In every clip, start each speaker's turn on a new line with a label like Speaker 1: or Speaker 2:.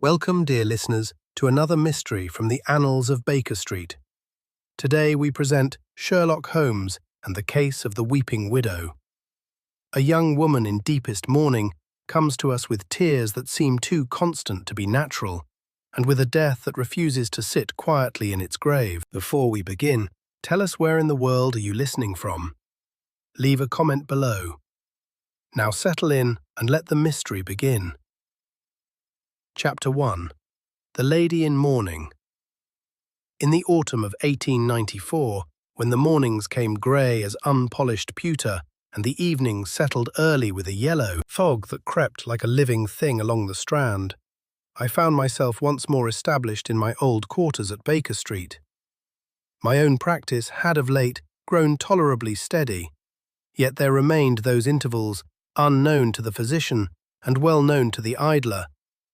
Speaker 1: Welcome, dear listeners, to another mystery from the annals of Baker Street. Today we present Sherlock Holmes and the Case of the Weeping Widow. A young woman in deepest mourning comes to us with tears that seem too constant to be natural, and with a death that refuses to sit quietly in its grave. Before we begin, tell us where in the world are you listening from? Leave a comment below. Now settle in and let the mystery begin. Chapter 1. The Lady in Mourning. In the autumn of 1894, when the mornings came grey as unpolished pewter and the evenings settled early with a yellow fog that crept like a living thing along the Strand, I found myself once more established in my old quarters at Baker Street. My own practice had of late grown tolerably steady, yet there remained those intervals unknown to the physician and well known to the idler,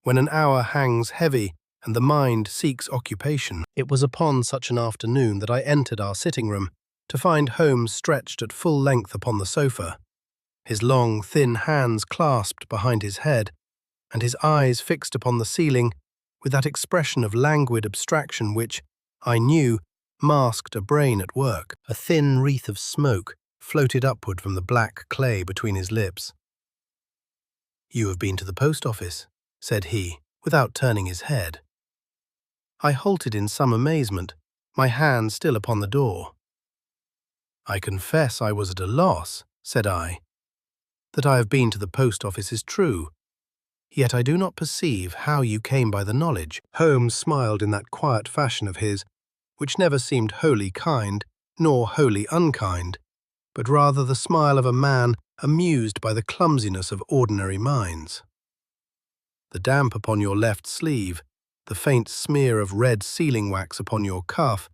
Speaker 1: when an hour hangs heavy and the mind seeks occupation. It was upon such an afternoon that I entered our sitting-room to find Holmes stretched at full length upon the sofa, his long, thin hands clasped behind his head, and his eyes fixed upon the ceiling with that expression of languid abstraction which, I knew, masked a brain at work. A thin wreath of smoke floated upward from the black clay between his lips. "You have been to the post office," said he, without turning his head. I halted in some amazement, my hand still upon the door. "I confess I was at a loss," said I. "That I have been to the post office is true, yet I do not perceive how you came by the knowledge." Holmes smiled in that quiet fashion of his, which never seemed wholly kind, nor wholly unkind, but rather the smile of a man amused by the clumsiness of ordinary minds. "The damp upon your left sleeve, the faint smear of red sealing wax upon your cuff,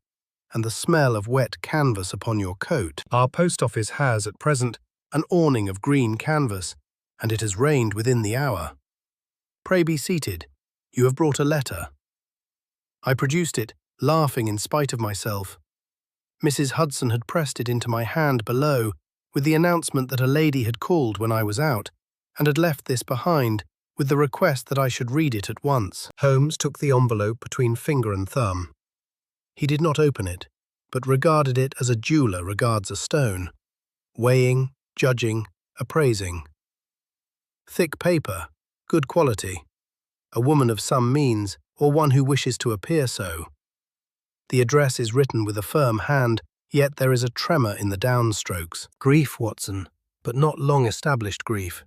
Speaker 1: and the smell of wet canvas upon your coat. Our post office has, at present, an awning of green canvas, and it has rained within the hour. Pray be seated. You have brought a letter." I produced it, laughing in spite of myself. Mrs. Hudson had pressed it into my hand below, with the announcement that a lady had called when I was out, and had left this behind, with the request that I should read it at once. Holmes took the envelope between finger and thumb. He did not open it, but regarded it as a jeweller regards a stone, weighing, judging, appraising. Thick paper, good quality, a woman of some means, or one who wishes to appear so. The address is written with a firm hand, yet there is a tremor in the downstrokes. Grief, Watson, but not long-established grief.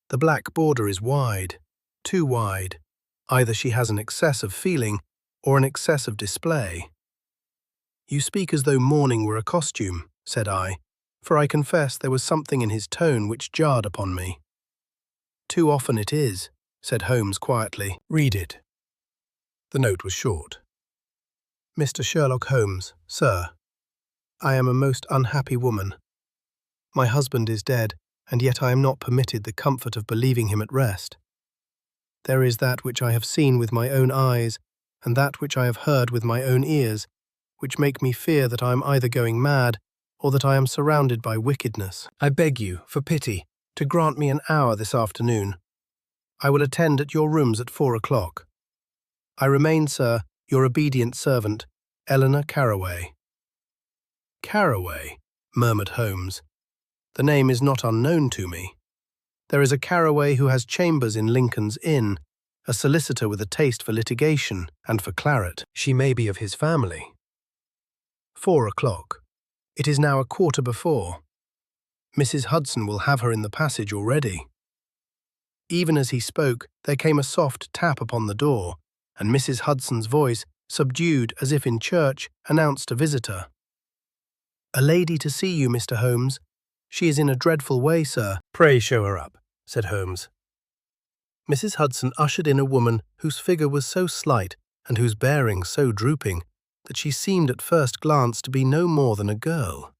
Speaker 1: The black border is wide, too wide. Either she has an excess of feeling or an excess of display. "You speak as though mourning were a costume," said I, for I confess there was something in his tone which jarred upon me. "Too often it is," said Holmes quietly. "Read it." The note was short. "Mr. Sherlock Holmes, sir, I am a most unhappy woman. My husband is dead, and yet I am not permitted the comfort of believing him at rest. There is that which I have seen with my own eyes, and that which I have heard with my own ears, which make me fear that I am either going mad, or that I am surrounded by wickedness. I beg you, for pity, to grant me an hour this afternoon. I will attend at your rooms at 4 o'clock. I remain, sir, your obedient servant, Eleanor Carroway." "Carroway," murmured Holmes. "The name is not unknown to me. There is a Carroway who has chambers in Lincoln's Inn, a solicitor with a taste for litigation and for claret. She may be of his family." 4 o'clock. It is now 4:15. Mrs. Hudson will have her in the passage already. Even as he spoke, there came a soft tap upon the door, and Mrs. Hudson's voice, subdued as if in church, announced a visitor. "A lady to see you, Mr. Holmes. She is in a dreadful way, sir." "Pray show her up," said Holmes. Mrs. Hudson ushered in a woman whose figure was so slight and whose bearing so drooping that she seemed at first glance to be no more than a girl.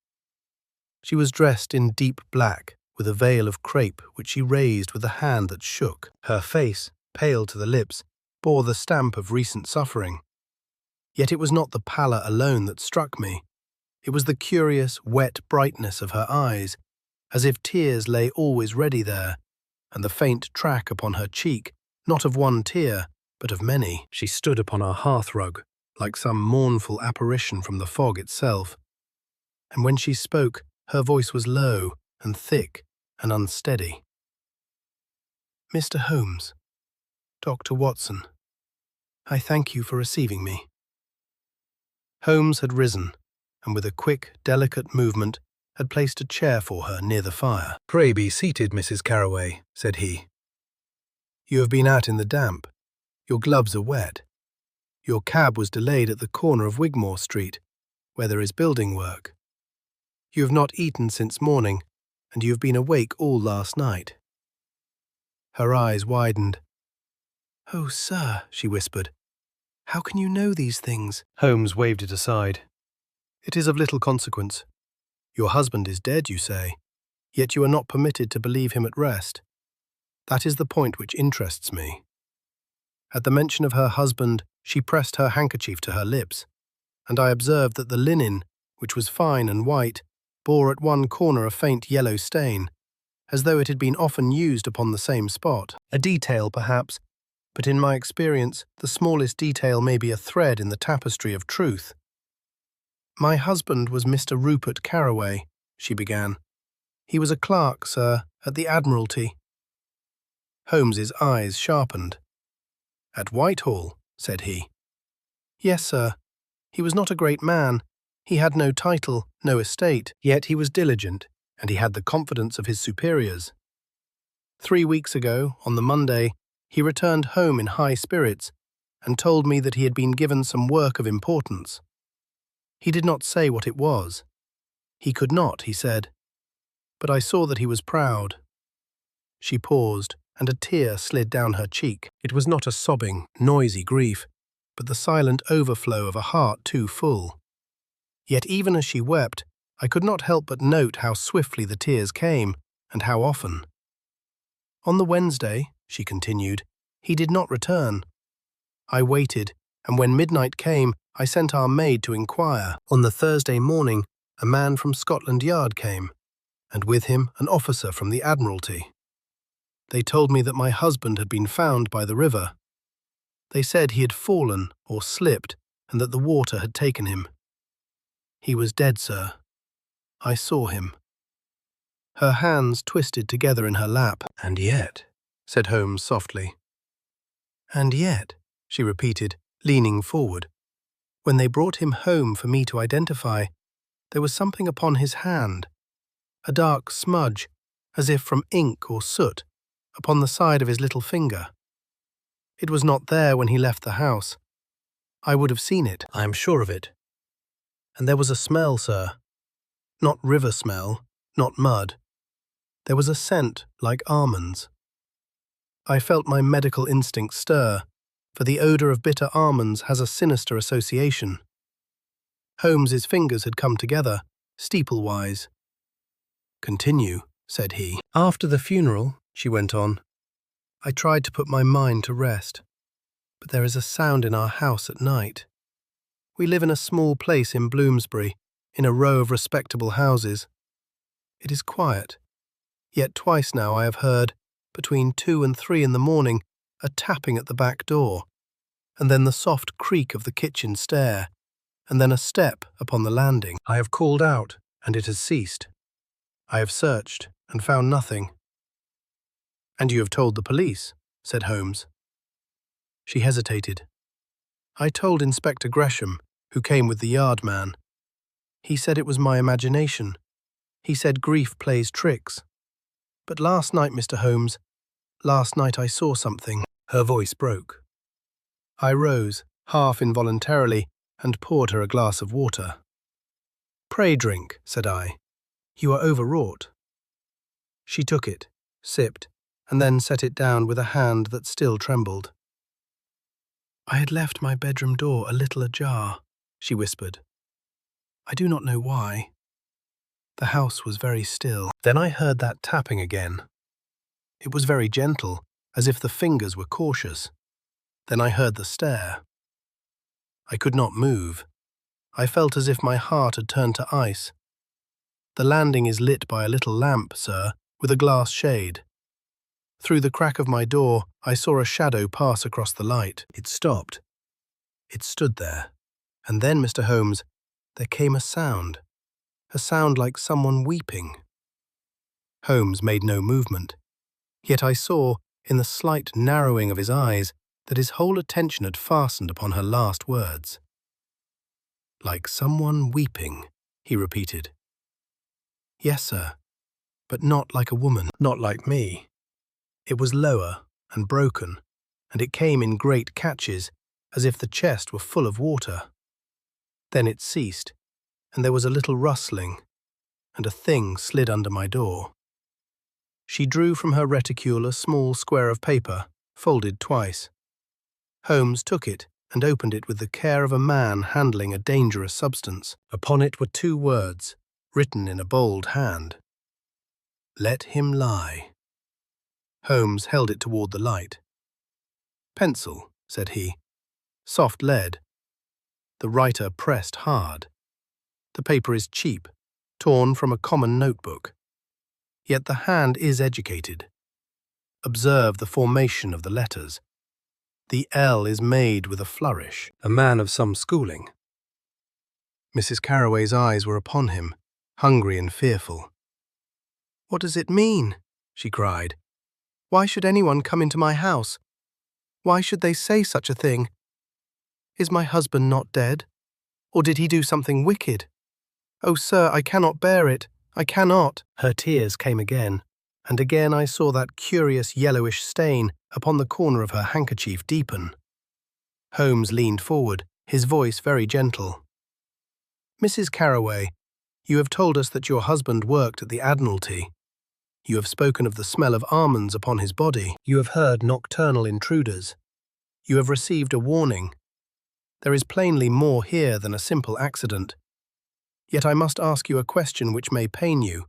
Speaker 1: She was dressed in deep black, with a veil of crape which she raised with a hand that shook. Her face, pale to the lips, bore the stamp of recent suffering. Yet it was not the pallor alone that struck me. It was the curious, wet brightness of her eyes, as if tears lay always ready there, and the faint track upon her cheek, not of one tear, but of many. She stood upon our hearthrug, like some mournful apparition from the fog itself, and when she spoke, her voice was low and thick and unsteady. "Mr. Holmes, Dr. Watson, I thank you for receiving me." Holmes had risen, and with a quick, delicate movement, had placed a chair for her near the fire. "Pray be seated, Mrs. Carroway," said he. "You have been out in the damp. Your gloves are wet. Your cab was delayed at the corner of Wigmore Street, where there is building work. You have not eaten since morning, and you have been awake all last night." Her eyes widened. "Oh, sir," she whispered, "how can you know these things?" Holmes waved it aside. "It is of little consequence. Your husband is dead, you say, yet you are not permitted to believe him at rest. That is the point which interests me." At the mention of her husband, she pressed her handkerchief to her lips, and I observed that the linen, which was fine and white, bore at one corner a faint yellow stain, as though it had been often used upon the same spot. A detail, perhaps, but in my experience, the smallest detail may be a thread in the tapestry of truth. "My husband was Mr. Rupert Carroway," she began. "He was a clerk, sir, at the Admiralty." Holmes's eyes sharpened. "At Whitehall," said he. "Yes, sir. He was not a great man. He had no title, no estate, yet he was diligent, and he had the confidence of his superiors. 3 weeks ago, on the Monday, he returned home in high spirits and told me that he had been given some work of importance. He did not say what it was. He could not, he said, but I saw that he was proud." She paused, and a tear slid down her cheek. It was not a sobbing, noisy grief, but the silent overflow of a heart too full. Yet even as she wept, I could not help but note how swiftly the tears came, and how often. "On the Wednesday," she continued, "he did not return. I waited, and when midnight came, I sent our maid to inquire. On the Thursday morning, a man from Scotland Yard came, and with him an officer from the Admiralty. They told me that my husband had been found by the river. They said he had fallen or slipped, and that the water had taken him. He was dead, sir. I saw him." Her hands twisted together in her lap. "And yet," said Holmes softly. "And yet," she repeated, leaning forward. "When they brought him home for me to identify, there was something upon his hand, a dark smudge, as if from ink or soot, upon the side of his little finger. It was not there when he left the house. I would have seen it, I am sure of it. And there was a smell, sir. Not river smell, not mud. There was a scent like almonds. I felt my medical instinct stir, for the odour of bitter almonds has a sinister association." Holmes's fingers had come together, steeple-wise. "Continue," said he. "After the funeral," she went on, "I tried to put my mind to rest, but there is a sound in our house at night. We live in a small place in Bloomsbury, in a row of respectable houses. It is quiet, yet twice now I have heard, between 2 and 3 in the morning, a tapping at the back door, and then the soft creak of the kitchen stair, and then a step upon the landing. I have called out, and it has ceased. I have searched, and found nothing." "And you have told the police?" said Holmes. She hesitated. "I told Inspector Gresham, who came with the yard man. He said it was my imagination. He said grief plays tricks. But last night, Mr. Holmes, last night I saw something." Her voice broke. I rose, half involuntarily, and poured her a glass of water. "Pray drink," said I. "You are overwrought." She took it, sipped, and then set it down with a hand that still trembled. "I had left my bedroom door a little ajar," she whispered. "I do not know why. The house was very still. Then I heard that tapping again. It was very gentle, as if the fingers were cautious. Then I heard the stair. I could not move. I felt as if my heart had turned to ice. The landing is lit by a little lamp, sir, with a glass shade. Through the crack of my door, I saw a shadow pass across the light. It stopped. It stood there. And then, Mr. Holmes, there came a sound like someone weeping. Holmes made no movement, yet I saw, in the slight narrowing of his eyes, that his whole attention had fastened upon her last words. Like someone weeping, he repeated. Yes, sir, but not like a woman, not like me. It was lower and broken, and it came in great catches, as if the chest were full of water. Then it ceased, and there was a little rustling, and a thing slid under my door. She drew from her reticule a small square of paper, folded twice. Holmes took it and opened it with the care of a man handling a dangerous substance. Upon it were 2 words, written in a bold hand. Let him lie. Holmes held it toward the light. Pencil, said he. Soft lead. The writer pressed hard. The paper is cheap, torn from a common notebook. Yet the hand is educated. Observe the formation of the letters. The L is made with a flourish. A man of some schooling. Mrs. Carraway's eyes were upon him, hungry and fearful. What does it mean? She cried. Why should anyone come into my house? Why should they say such a thing? Is my husband not dead? Or did he do something wicked? Oh, sir, I cannot bear it. I cannot. Her tears came again, and again I saw that curious yellowish stain upon the corner of her handkerchief deepen. Holmes leaned forward, his voice very gentle. Mrs. Carraway, you have told us that your husband worked at the Admiralty. You have spoken of the smell of almonds upon his body. You have heard nocturnal intruders. You have received a warning. There is plainly more here than a simple accident. Yet I must ask you a question which may pain you.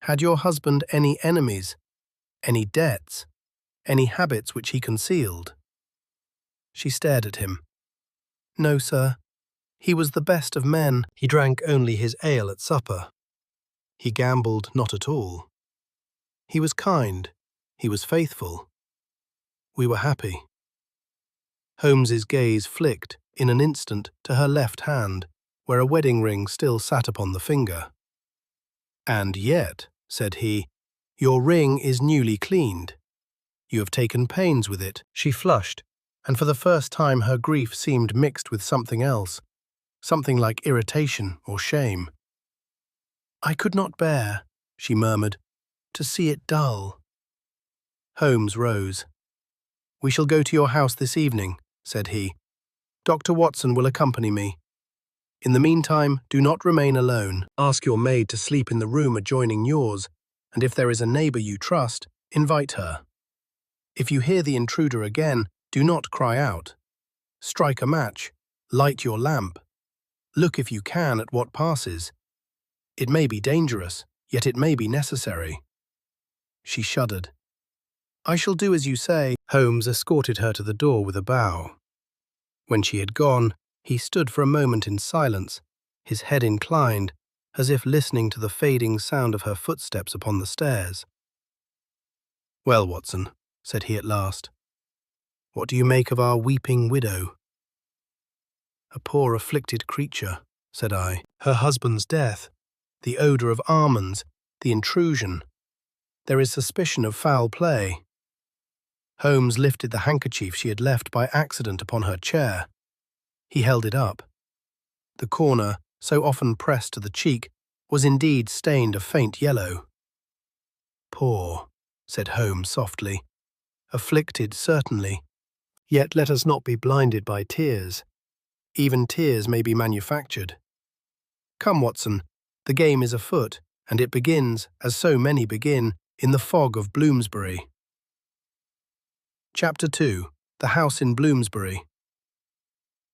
Speaker 1: Had your husband any enemies, any debts, any habits which he concealed? She stared at him. No, sir. He was the best of men. He drank only his ale at supper. He gambled not at all. He was kind. He was faithful. We were happy. Holmes's gaze flicked, in an instant, to her left hand, where a wedding ring still sat upon the finger. And yet, said he, your ring is newly cleaned. You have taken pains with it. She flushed, and for the first time her grief seemed mixed with something else, something like irritation or shame. I could not bear, she murmured, to see it dull. Holmes rose. We shall go to your house this evening, said he. Dr. Watson will accompany me. In the meantime, do not remain alone. Ask your maid to sleep in the room adjoining yours, and if there is a neighbour you trust, invite her. If you hear the intruder again, do not cry out. Strike a match, light your lamp. Look if you can at what passes. It may be dangerous, yet it may be necessary. She shuddered. I shall do as you say. Holmes escorted her to the door with a bow. When she had gone, he stood for a moment in silence, his head inclined, as if listening to the fading sound of her footsteps upon the stairs. Well, Watson, said he at last, what do you make of our weeping widow? A poor afflicted creature, said I. Her husband's death, the odour of almonds, the intrusion. There is suspicion of foul play. Holmes lifted the handkerchief she had left by accident upon her chair. He held it up. The corner, so often pressed to the cheek, was indeed stained a faint yellow. Poor, said Holmes softly. Afflicted, certainly. Yet let us not be blinded by tears. Even tears may be manufactured. Come, Watson, the game is afoot, and it begins, as so many begin, in the fog of Bloomsbury. Chapter 2. The House in Bloomsbury.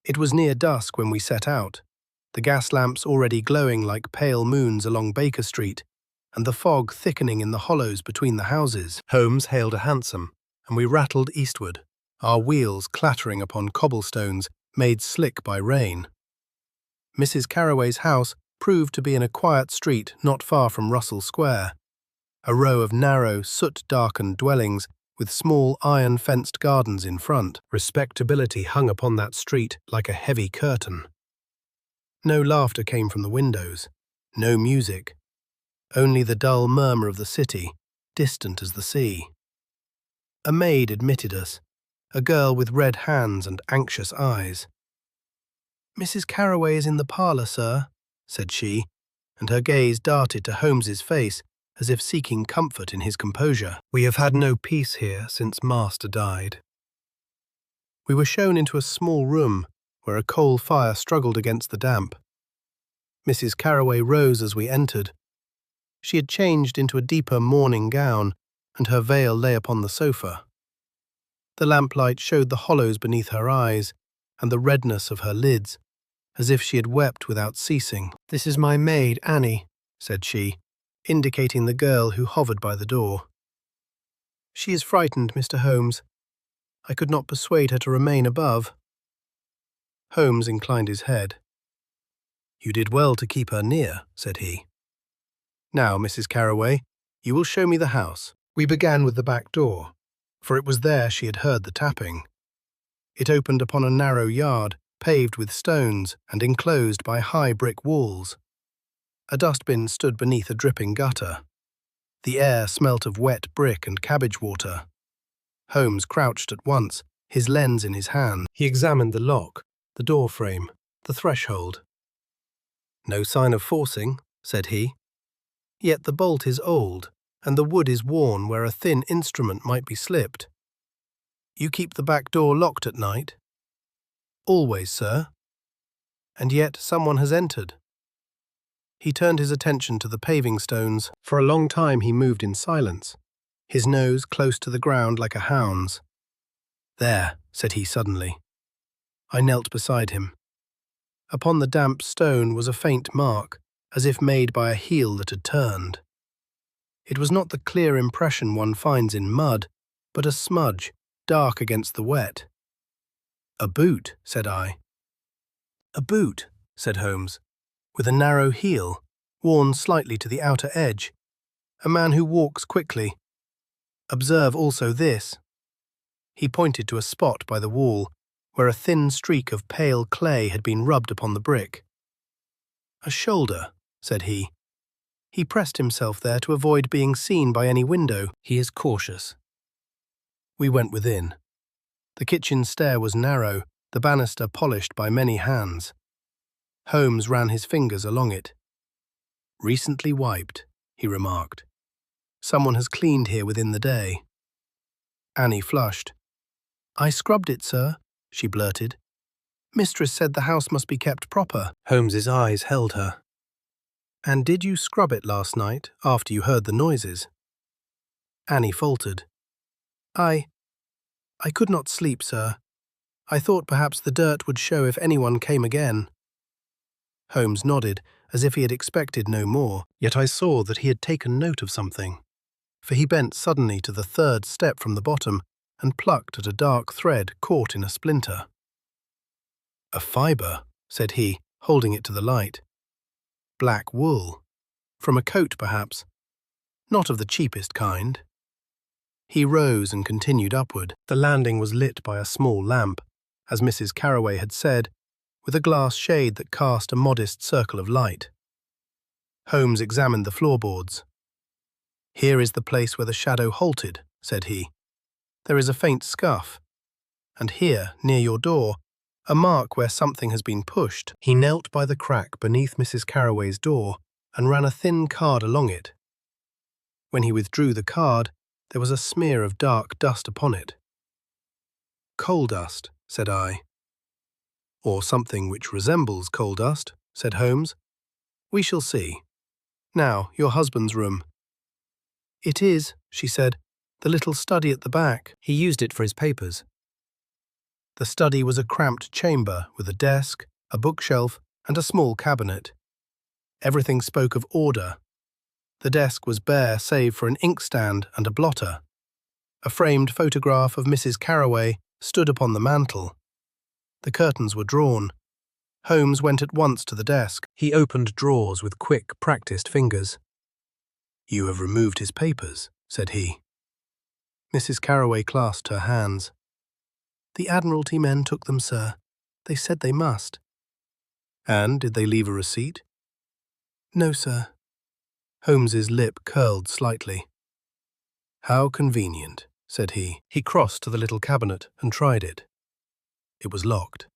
Speaker 1: It was near dusk when we set out, the gas lamps already glowing like pale moons along Baker Street, and the fog thickening in the hollows between the houses. Holmes hailed a hansom, and we rattled eastward, our wheels clattering upon cobblestones made slick by rain. Mrs. Carraway's house proved to be in a quiet street not far from Russell Square. a row of narrow, soot-darkened dwellings with small iron-fenced gardens in front. Respectability hung upon that street like a heavy curtain. No laughter came from the windows, no music, only the dull murmur of the city, distant as the sea. A maid admitted us, a girl with red hands and anxious eyes. "Mrs. Carroway is in the parlour, sir," said she, and her gaze darted to Holmes's face as if seeking comfort in his composure. "We have had no peace here since Master died." We were shown into a small room where a coal fire struggled against the damp. Mrs. Carroway rose as we entered. She had changed into a deeper mourning gown, and her veil lay upon the sofa. The lamplight showed the hollows beneath her eyes and the redness of her lids, as if she had wept without ceasing. "This is my maid, Annie," said she, indicating the girl who hovered by the door. "She is frightened, Mr. Holmes. I could not persuade her to remain above." Holmes inclined his head. "You did well to keep her near," said he. "Now, Mrs. Carroway, you will show me the house." We began with the back door, for it was there she had heard the tapping. It opened upon a narrow yard, paved with stones and enclosed by high brick walls. A dustbin stood beneath a dripping gutter. The air smelt of wet brick and cabbage water. Holmes crouched at once, his lens in his hand. He examined the lock, the door frame, the threshold. "No sign of forcing," said he. "Yet the bolt is old, and the wood is worn where a thin instrument might be slipped. You keep the back door locked at night?" "Always, sir." "And yet someone has entered." He turned his attention to the paving stones. For a long time he moved in silence, his nose close to the ground like a hound's. "There," said he suddenly. I knelt beside him. Upon the damp stone was a faint mark, as if made by a heel that had turned. It was not the clear impression one finds in mud, but a smudge, dark against the wet. "A boot," said I. "A boot," said Holmes, "with a narrow heel, worn slightly to the outer edge. A man who walks quickly. Observe also this." He pointed to a spot by the wall, where a thin streak of pale clay had been rubbed upon the brick. "A shoulder," said he. "He pressed himself there to avoid being seen by any window. He is cautious." We went within. The kitchen stair was narrow, the banister polished by many hands. Holmes ran his fingers along it. "Recently wiped," he remarked. "Someone has cleaned here within the day." Annie flushed. "I scrubbed it, sir," she blurted. "Mistress said the house must be kept proper." Holmes's eyes held her. "And did you scrub it last night, after you heard the noises?" Annie faltered. I could not sleep, sir. I thought perhaps the dirt would show if anyone came again." Holmes nodded, as if he had expected no more, yet I saw that he had taken note of something, for he bent suddenly to the third step from the bottom and plucked at a dark thread caught in a splinter. "A fibre," said he, holding it to the light. "Black wool. From a coat, perhaps. Not of the cheapest kind." He rose and continued upward. The landing was lit by a small lamp, as Mrs. Carroway had said, with a glass shade that cast a modest circle of light. Holmes examined the floorboards. "Here is the place where the shadow halted," said he. "There is a faint scuff. And here, near your door, a mark where something has been pushed." He knelt by the crack beneath Mrs. Carroway's door and ran a thin card along it. When he withdrew the card, there was a smear of dark dust upon it. "Coal dust," said I. "Or something which resembles coal dust," said Holmes. "We shall see. Now, your husband's room." "It is," she said, "the little study at the back. He used it for his papers." The study was a cramped chamber with a desk, a bookshelf, and a small cabinet. Everything spoke of order. The desk was bare save for an inkstand and a blotter. A framed photograph of Mrs. Carroway stood upon the mantel. The curtains were drawn. Holmes went at once to the desk. He opened drawers with quick, practiced fingers. "You have removed his papers," said he. Mrs. Carroway clasped her hands. "The Admiralty men took them, sir. They said they must." "And did they leave a receipt?" "No, sir." Holmes's lip curled slightly. "How convenient," said he. He crossed to the little cabinet and tried it. It was locked.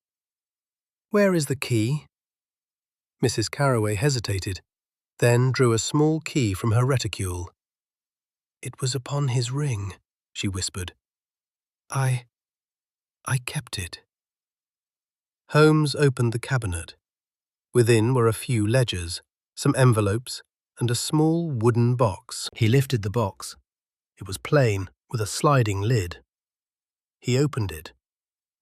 Speaker 1: "Where is the key?" Mrs. Carroway hesitated, then drew a small key from her reticule. "It was upon his ring," she whispered. I kept it." Holmes opened the cabinet. Within were a few ledgers, some envelopes, and a small wooden box. He lifted the box. It was plain, with a sliding lid. He opened it.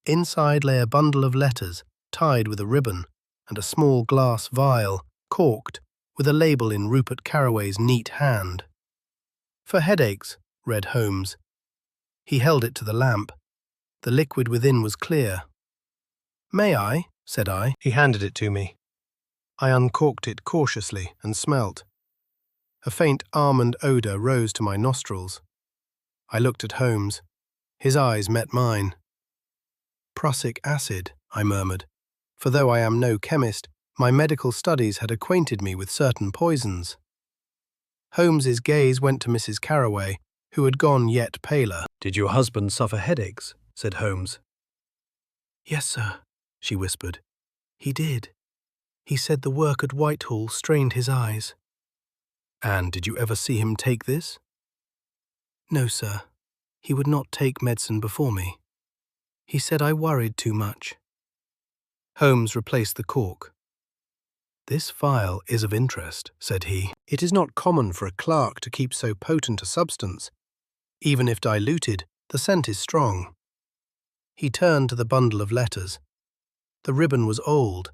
Speaker 1: Inside lay a bundle of letters, tied with a ribbon, and a small glass vial, corked, with a label in Rupert Carroway's neat hand. "For headaches," read Holmes. He held it to the lamp. The liquid within was clear. "May I?" said I. He handed it to me. I uncorked it cautiously and smelt. A faint almond odour rose to my nostrils. I looked at Holmes. His eyes met mine. "Prussic acid," I murmured, for though I am no chemist, my medical studies had acquainted me with certain poisons. Holmes's gaze went to Mrs. Carroway, who had gone yet paler. "Did your husband suffer headaches?" said Holmes. "Yes, sir," she whispered. "He did. He said the work at Whitehall strained his eyes." "And did you ever see him take this?" "No, sir. He would not take medicine before me. He said I worried too much." Holmes replaced the cork. "This phial is of interest," said he. "It is not common for a clerk to keep so potent a substance. Even if diluted, the scent is strong." He turned to the bundle of letters. The ribbon was old.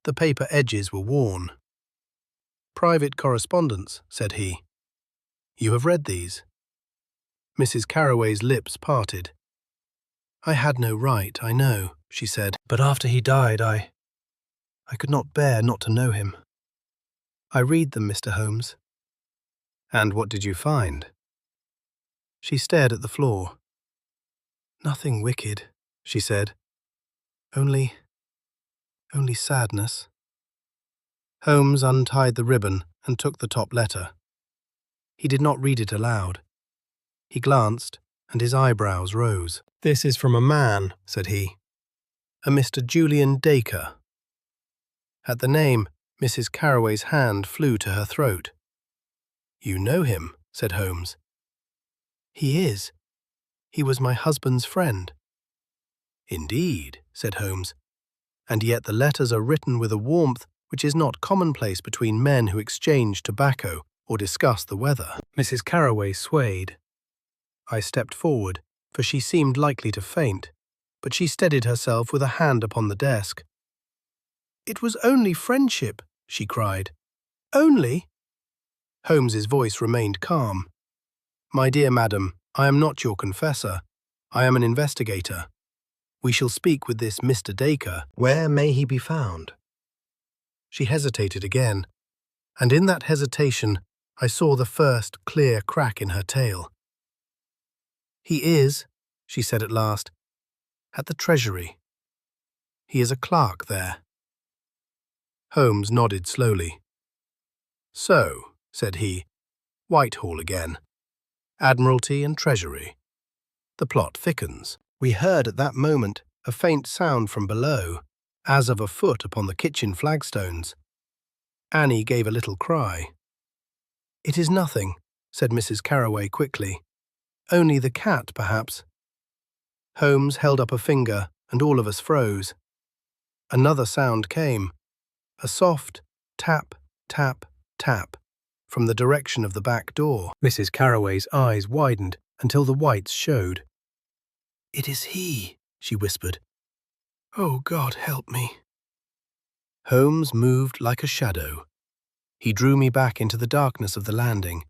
Speaker 1: The paper edges were worn. "Private correspondence," said he. "You have read these?" Mrs. Carroway's lips parted. "I had no right, I know," she said. "But after he died, I could not bear not to know him. I read them, Mr. Holmes." "And what did you find?" She stared at the floor. "Nothing wicked," she said. Only sadness." Holmes untied the ribbon and took the top letter. He did not read it aloud. He glanced, and his eyebrows rose. "This is from a man," said he. "A Mr. Julian Dacre." At the name, Mrs. Carroway's hand flew to her throat. "You know him," said Holmes. "He is. He was my husband's friend." "Indeed," said Holmes. "And yet the letters are written with a warmth which is not commonplace between men who exchange tobacco or discuss the weather." Mrs. Carroway swayed. I stepped forward, for she seemed likely to faint, but she steadied herself with a hand upon the desk. "It was only friendship," she cried. "Only?" Holmes's voice remained calm. "My dear madam, I am not your confessor. I am an investigator. We shall speak with this Mr. Dacre. Where may he be found?" She hesitated again, and in that hesitation I saw the first clear crack in her tale. "He is," she said at last, "at the Treasury. He is a clerk there." Holmes nodded slowly. "So," said he, "Whitehall again. Admiralty and Treasury. The plot thickens." We heard at that moment a faint sound from below, as of a foot upon the kitchen flagstones. Annie gave a little cry. "It is nothing," said Mrs. Carroway quickly. "Only the cat, perhaps." Holmes held up a finger, and all of us froze. Another sound came, a soft tap, tap, tap, from the direction of the back door. Mrs. Carroway's eyes widened until the whites showed. "It is he," she whispered. "Oh, God, help me." Holmes moved like a shadow. He drew me back into the darkness of the landing.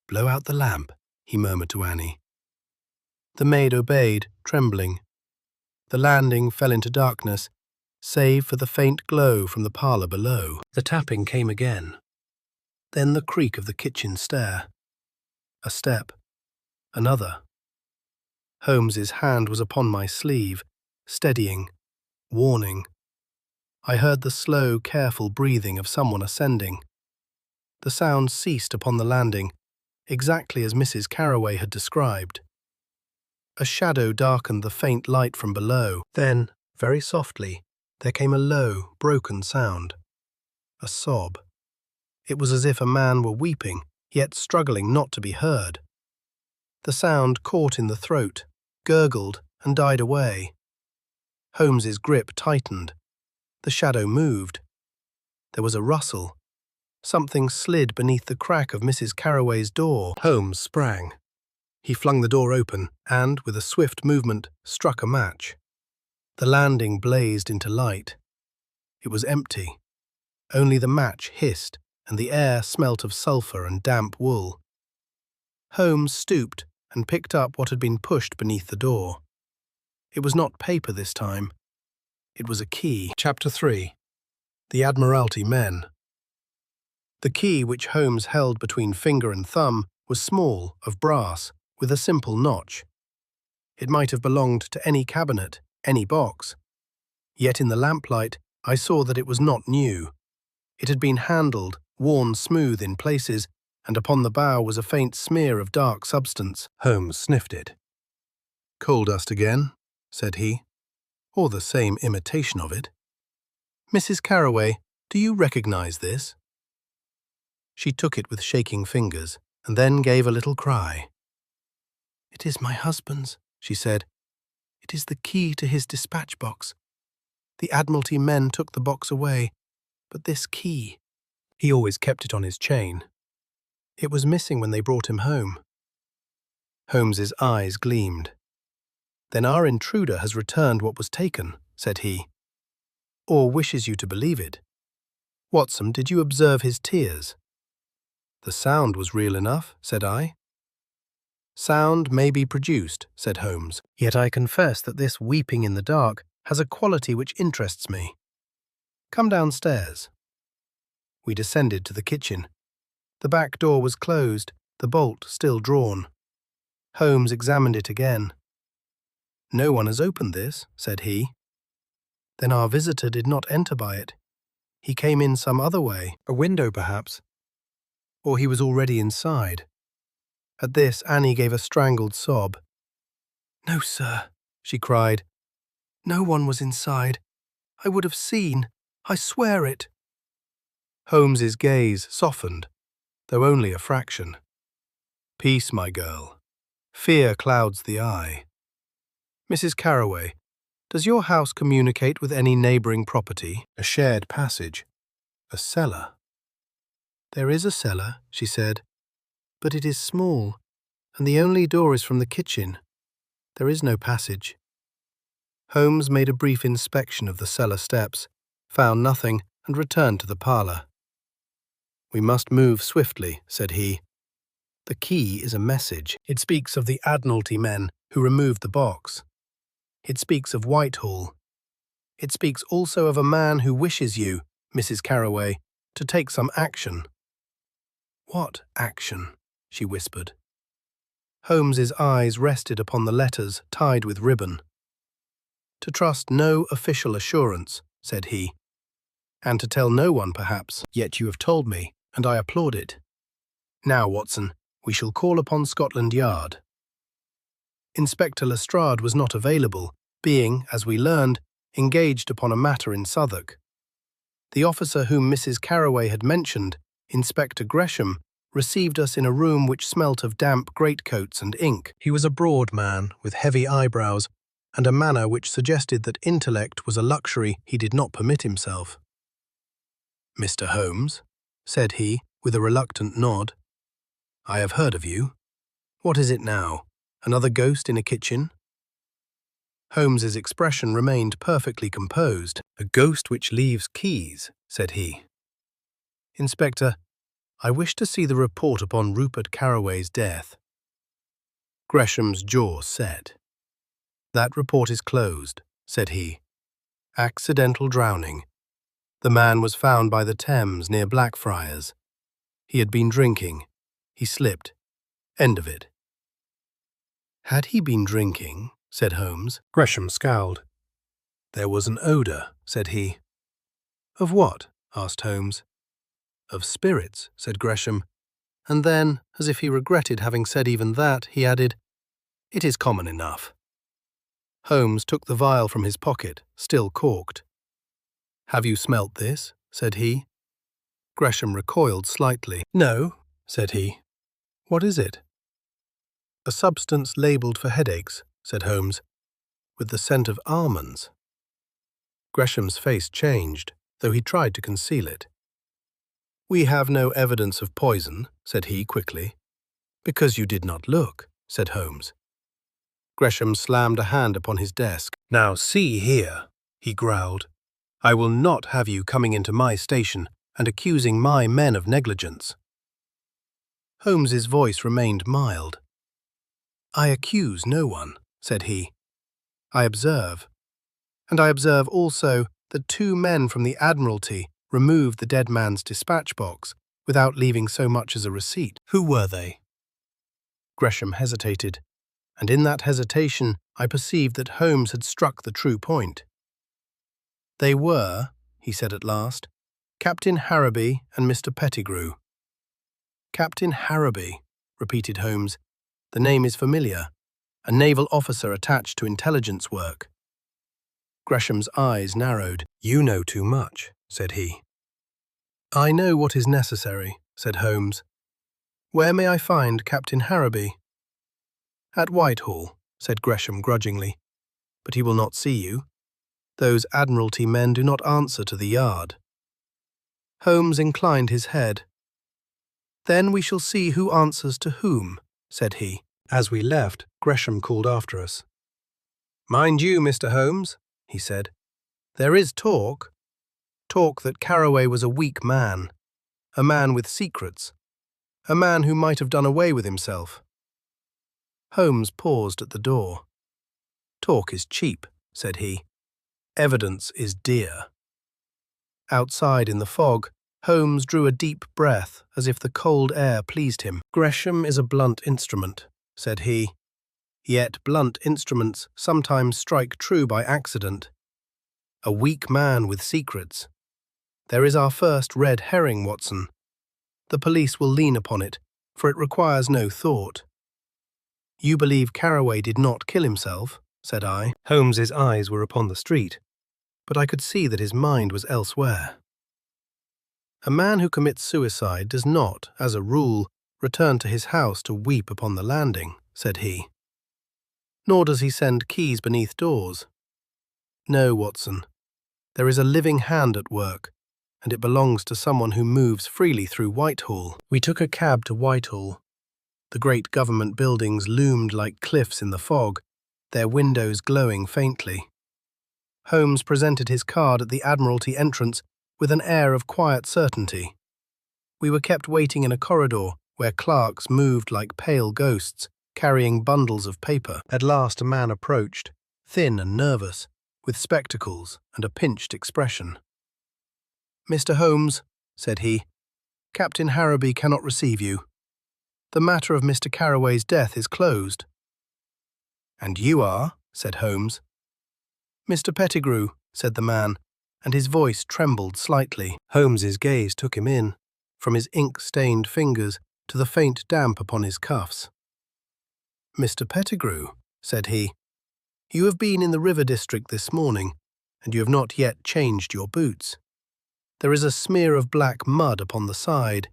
Speaker 1: "Blow out the lamp," he murmured to Annie. The maid obeyed, trembling. The landing fell into darkness, save for the faint glow from the parlour below. The tapping came again. Then the creak of the kitchen stair. A step. Another. Holmes's hand was upon my sleeve, steadying, warning. I heard the slow, careful breathing of someone ascending. The sound ceased upon the landing, exactly as Mrs. Carroway had described. A shadow darkened the faint light from below. Then, very softly, there came a low, broken sound. A sob. It was as if a man were weeping, yet struggling not to be heard. The sound caught in the throat, gurgled, and died away. Holmes's grip tightened. The shadow moved. There was a rustle. Something slid beneath the crack of Mrs. Carroway's door. Holmes sprang. He flung the door open and, with a swift movement, struck a match. The landing blazed into light. It was empty. Only the match hissed, and the air smelt of sulphur and damp wool. Holmes stooped and picked up what had been pushed beneath the door. It was not paper this time. It was a key. Chapter 3. The Admiralty Men. The key which Holmes held between finger and thumb was small, of brass, with a simple notch. It might have belonged to any cabinet, any box. Yet in the lamplight I saw that it was not new. It had been handled, worn smooth in places, and upon the bow was a faint smear of dark substance. Holmes sniffed it. "Coal dust again," said he, "or the same imitation of it. Mrs. Carroway, do you recognize this?" She took it with shaking fingers, and then gave a little cry. "It is my husband's," she said. "It is the key to his dispatch box. The Admiralty men took the box away, but this key—" He always kept it on his chain. "It was missing when they brought him home." Holmes's eyes gleamed. "Then our intruder has returned what was taken," said he, "or wishes you to believe it. Watson, did you observe his tears?" "The sound was real enough," said I. "Sound may be produced," said Holmes, "yet I confess that this weeping in the dark has a quality which interests me. Come downstairs." We descended to the kitchen. The back door was closed, the bolt still drawn. Holmes examined it again. "No one has opened this," said he. "Then our visitor did not enter by it. He came in some other way, a window perhaps. Or he was already inside." At this Annie gave a strangled sob. "No, sir," she cried. "No one was inside. I would have seen. I swear it." Holmes's gaze softened, though only a fraction. "Peace, my girl. Fear clouds the eye. Mrs. Carroway, does your house communicate with any neighbouring property, a shared passage, a cellar?" "There is a cellar," she said, "but it is small, and the only door is from the kitchen. There is no passage." Holmes made a brief inspection of the cellar steps, found nothing, and returned to the parlour. "We must move swiftly," said he. "The key is a message. It speaks of the Admiralty men who removed the box. It speaks of Whitehall. It speaks also of a man who wishes you, Mrs. Carroway, to take some action." "What action?" she whispered. Holmes's eyes rested upon the letters tied with ribbon. "To trust no official assurance," said he, "and to tell no one perhaps, yet you have told me, and I applaud it. Now, Watson, we shall call upon Scotland Yard." Inspector Lestrade was not available, being, as we learned, engaged upon a matter in Southwark. The officer whom Mrs. Carroway had mentioned, Inspector Gresham, received us in a room which smelt of damp greatcoats and ink. He was a broad man, with heavy eyebrows, and a manner which suggested that intellect was a luxury he did not permit himself. "Mr. Holmes," said he, with a reluctant nod, "I have heard of you. What is it now? Another ghost in a kitchen?" Holmes's expression remained perfectly composed. "A ghost which leaves keys," said he. "Inspector, I wish to see the report upon Rupert Carroway's death." Gresham's jaw set. "That report is closed," said he. "Accidental drowning. The man was found by the Thames near Blackfriars. He had been drinking. He slipped. End of it. Had he been drinking? Said Holmes. Gresham scowled. There was an odour, said he. Of what? Asked Holmes. Of spirits, said Gresham, and then, as if he regretted having said even that, he added, It is common enough. Holmes took the vial from his pocket, still corked. Have you smelt this? Said he. Gresham recoiled slightly. No, said he. What is it? A substance labelled for headaches, said Holmes, with the scent of almonds. Gresham's face changed, though he tried to conceal it. We have no evidence of poison, said he quickly. Because you did not look, said Holmes. Gresham slammed a hand upon his desk. Now see here, he growled. I will not have you coming into my station and accusing my men of negligence. Holmes's voice remained mild. I accuse no one, said he. I observe. And I observe also that 2 men from the Admiralty removed the dead man's dispatch box without leaving so much as a receipt. Who were they? Gresham hesitated, and in that hesitation I perceived that Holmes had struck the true point. They were, he said at last, Captain Harraby and Mr. Pettigrew. Captain Harraby, repeated Holmes. The name is familiar. A naval officer attached to intelligence work. Gresham's eyes narrowed. You know too much, said he. I know what is necessary, said Holmes. Where may I find Captain Harraby? At Whitehall, said Gresham grudgingly. But he will not see you. Those Admiralty men do not answer to the yard. Holmes inclined his head. Then we shall see who answers to whom, said he. As we left, Gresham called after us. Mind you, Mr. Holmes, he said, there is talk. Talk that Carraway was a weak man, a man with secrets, a man who might have done away with himself. Holmes paused at the door. Talk is cheap, said he. Evidence is dear. Outside in the fog, Holmes drew a deep breath as if the cold air pleased him. Gresham is a blunt instrument, said he. Yet blunt instruments sometimes strike true by accident. A weak man with secrets. There is our first red herring, Watson. The police will lean upon it, for it requires no thought. You believe Carraway did not kill himself, said I. Holmes's eyes were upon the street, but I could see that his mind was elsewhere. A man who commits suicide does not, as a rule, return to his house to weep upon the landing, said he. Nor does he send keys beneath doors. No, Watson. There is a living hand at work, and it belongs to someone who moves freely through Whitehall. We took a cab to Whitehall. The great government buildings loomed like cliffs in the fog, their windows glowing faintly. Holmes presented his card at the Admiralty entrance with an air of quiet certainty. We were kept waiting in a corridor where clerks moved like pale ghosts, carrying bundles of paper. At last a man approached, thin and nervous, with spectacles and a pinched expression. Mr. Holmes, said he, Captain Harraby cannot receive you. The matter of Mr. Carraway's death is closed. And you are, said Holmes. Mr. Pettigrew, said the man, and his voice trembled slightly. Holmes's gaze took him in, from his ink-stained fingers to the faint damp upon his cuffs. Mr. Pettigrew, said he, you have been in the river district this morning, and you have not yet changed your boots. There is a smear of black mud upon the side.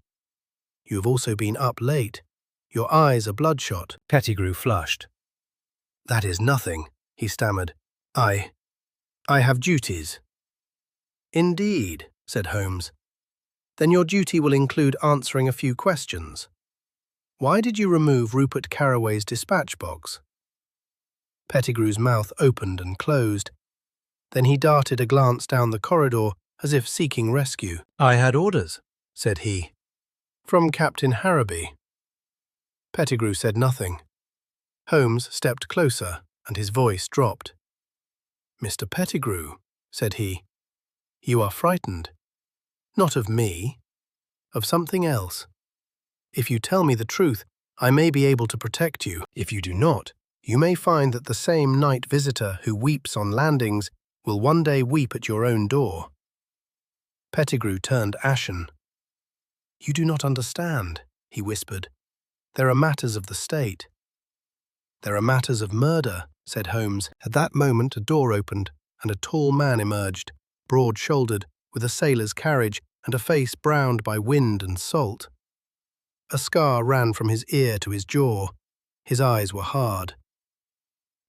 Speaker 1: You have also been up late. Your eyes are bloodshot. Pettigrew flushed. That is nothing, he stammered. I have duties. Indeed, said Holmes. Then your duty will include answering a few questions. Why did you remove Rupert Carraway's dispatch box? Pettigrew's mouth opened and closed. Then he darted a glance down the corridor as if seeking rescue. I had orders, said he. From Captain Harraby. Pettigrew said nothing. Holmes stepped closer, and his voice dropped. Mr. Pettigrew, said he, you are frightened. Not of me, of something else. If you tell me the truth, I may be able to protect you. If you do not, you may find that the same night visitor who weeps on landings will one day weep at your own door." Pettigrew turned ashen. "You do not understand," he whispered. "There are matters of the state." "There are matters of murder," said Holmes. At that moment a door opened, and a tall man emerged, broad-shouldered, with a sailor's carriage and a face browned by wind and salt. A scar ran from his ear to his jaw. His eyes were hard.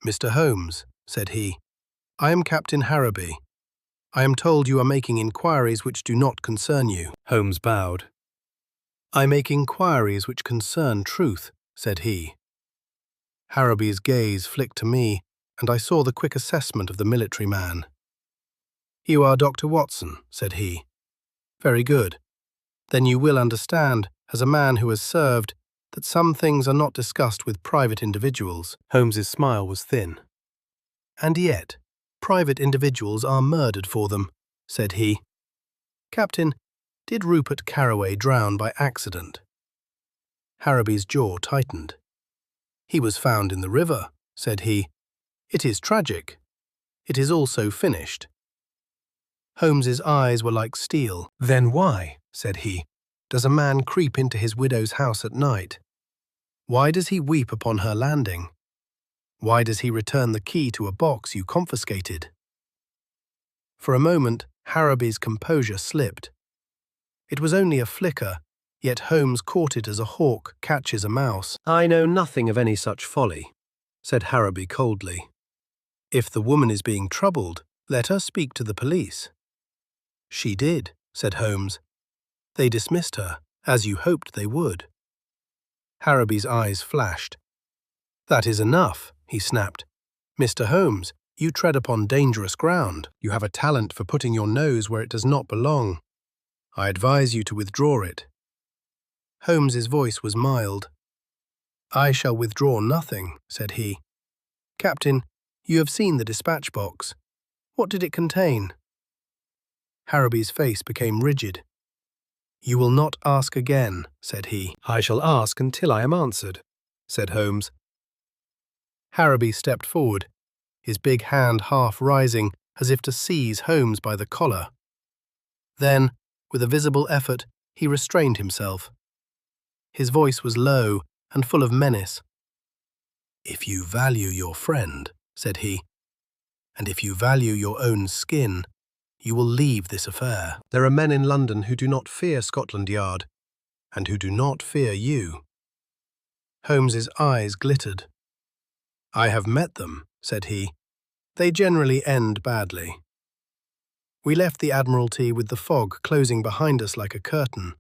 Speaker 1: "Mr. Holmes," said he, "I am Captain Harraby. I am told you are making inquiries which do not concern you." Holmes bowed. "I make inquiries which concern truth," said he. Harraby's gaze flicked to me, and I saw the quick assessment of the military man. "You are Dr. Watson," said he. "Very good. Then you will understand, as a man who has served, that some things are not discussed with private individuals." Holmes's smile was thin. "And yet, private individuals are murdered for them," said he. "Captain, did Rupert Carraway drown by accident?" Harraby's jaw tightened. "He was found in the river," said he. "It is tragic. It is also finished." Holmes's eyes were like steel. "Then why," said he, "does a man creep into his widow's house at night? Why does he weep upon her landing? Why does he return the key to a box you confiscated?" For a moment, Harraby's composure slipped. It was only a flicker, yet Holmes caught it as a hawk catches a mouse. "I know nothing of any such folly," said Harraby coldly. "If the woman is being troubled, let her speak to the police." "She did," said Holmes. "They dismissed her, as you hoped they would." Harraby's eyes flashed. "That is enough," he snapped. "Mr. Holmes, you tread upon dangerous ground. You have a talent for putting your nose where it does not belong. I advise you to withdraw it." Holmes's voice was mild. "I shall withdraw nothing," said he. "Captain, you have seen the dispatch box. What did it contain?" Harraby's face became rigid. "You will not ask again," said he. "I shall ask until I am answered," said Holmes. Harraby stepped forward, his big hand half rising as if to seize Holmes by the collar. Then, with a visible effort, he restrained himself. His voice was low and full of menace. "If you value your friend," said he, "and if you value your own skin, you will leave this affair. There are men in London who do not fear Scotland Yard, and who do not fear you." Holmes's eyes glittered. "I have met them," said he. "They generally end badly." We left the Admiralty with the fog closing behind us like a curtain.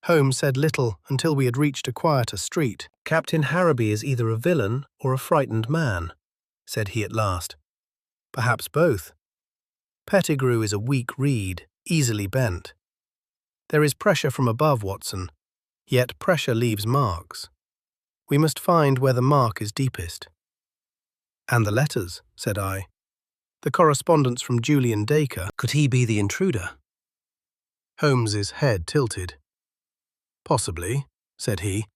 Speaker 1: Holmes said little until we had reached a quieter street. "Captain Harraby is either a villain or a frightened man," said he at last. "Perhaps both. Pettigrew is a weak reed, easily bent. There is pressure from above, Watson, yet pressure leaves marks. We must find where the mark is deepest." "And the letters," said I. "The correspondence from Julian Dacre. Could he be the intruder?" Holmes's head tilted. "Possibly," said he.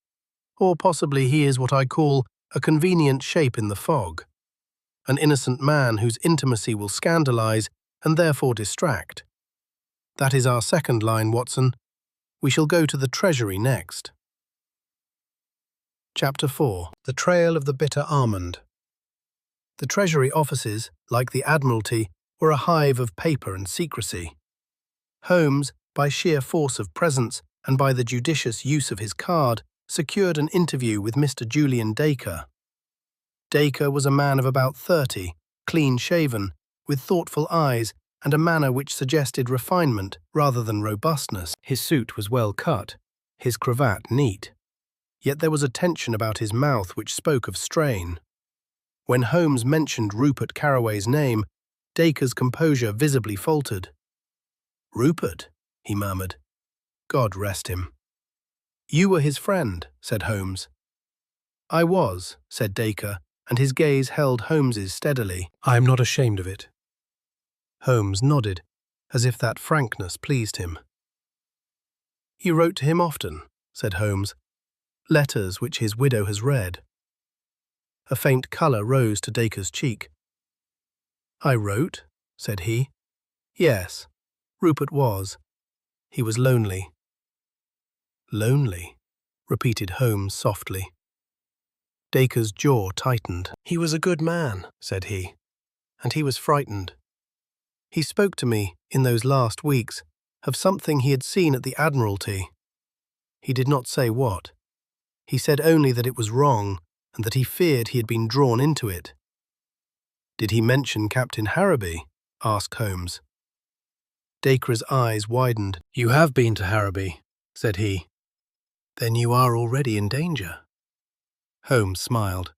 Speaker 1: "Or possibly he is what I call a convenient shape in the fog. An innocent man whose intimacy will scandalize and therefore distract. That is our second line, Watson. We shall go to the Treasury next." Chapter 4. The Trail of the Bitter Almond. The Treasury offices, like the Admiralty, were a hive of paper and secrecy. Holmes, by sheer force of presence and by the judicious use of his card, secured an interview with Mr. Julian Dacre. Dacre was a man of about 30, clean-shaven, with thoughtful eyes and a manner which suggested refinement rather than robustness. His suit was well cut, his cravat neat. Yet there was a tension about his mouth which spoke of strain. When Holmes mentioned Rupert Carraway's name, Dacre's composure visibly faltered. "Rupert," he murmured. "God rest him." "You were his friend," said Holmes. "I was," said Dacre, and his gaze held Holmes's steadily. "I am not ashamed of it." Holmes nodded, as if that frankness pleased him. "You wrote to him often?" said Holmes. Letters which his widow has read. A faint colour rose to Dacre's cheek. I wrote, said he. Yes, Rupert was. He was lonely. Lonely, repeated Holmes softly. Dacre's jaw tightened. He was a good man, said he, and he was frightened. He spoke to me, in those last weeks, of something he had seen at the Admiralty. He did not say what. He said only that it was wrong, and that he feared he had been drawn into it. Did he mention Captain Harrowby? Asked Holmes. Dacre's eyes widened. You have been to Harrowby, said he. Then you are already in danger. Holmes smiled.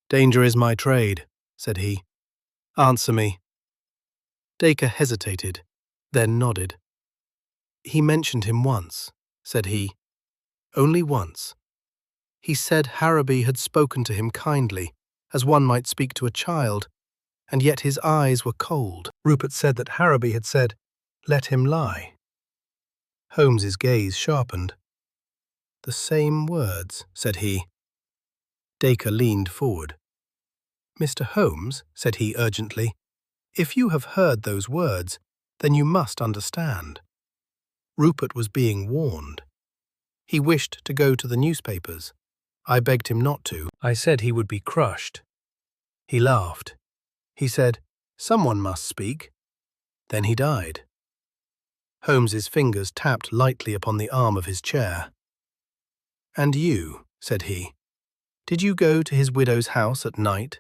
Speaker 1: Danger is my trade, said he. Answer me. Dacre hesitated, then nodded. He mentioned him once, said he. Only once. He said Harrowby had spoken to him kindly, as one might speak to a child, and yet his eyes were cold. Rupert said that Harrowby had said, let him lie. Holmes's gaze sharpened. The same words, said he. Dacre leaned forward. Mr. Holmes, said he urgently, if you have heard those words, then you must understand. Rupert was being warned. He wished to go to the newspapers. I begged him not to. I said he would be crushed. He laughed. He said, someone must speak. Then he died. Holmes's fingers tapped lightly upon the arm of his chair. And you, said he, did you go to his widow's house at night?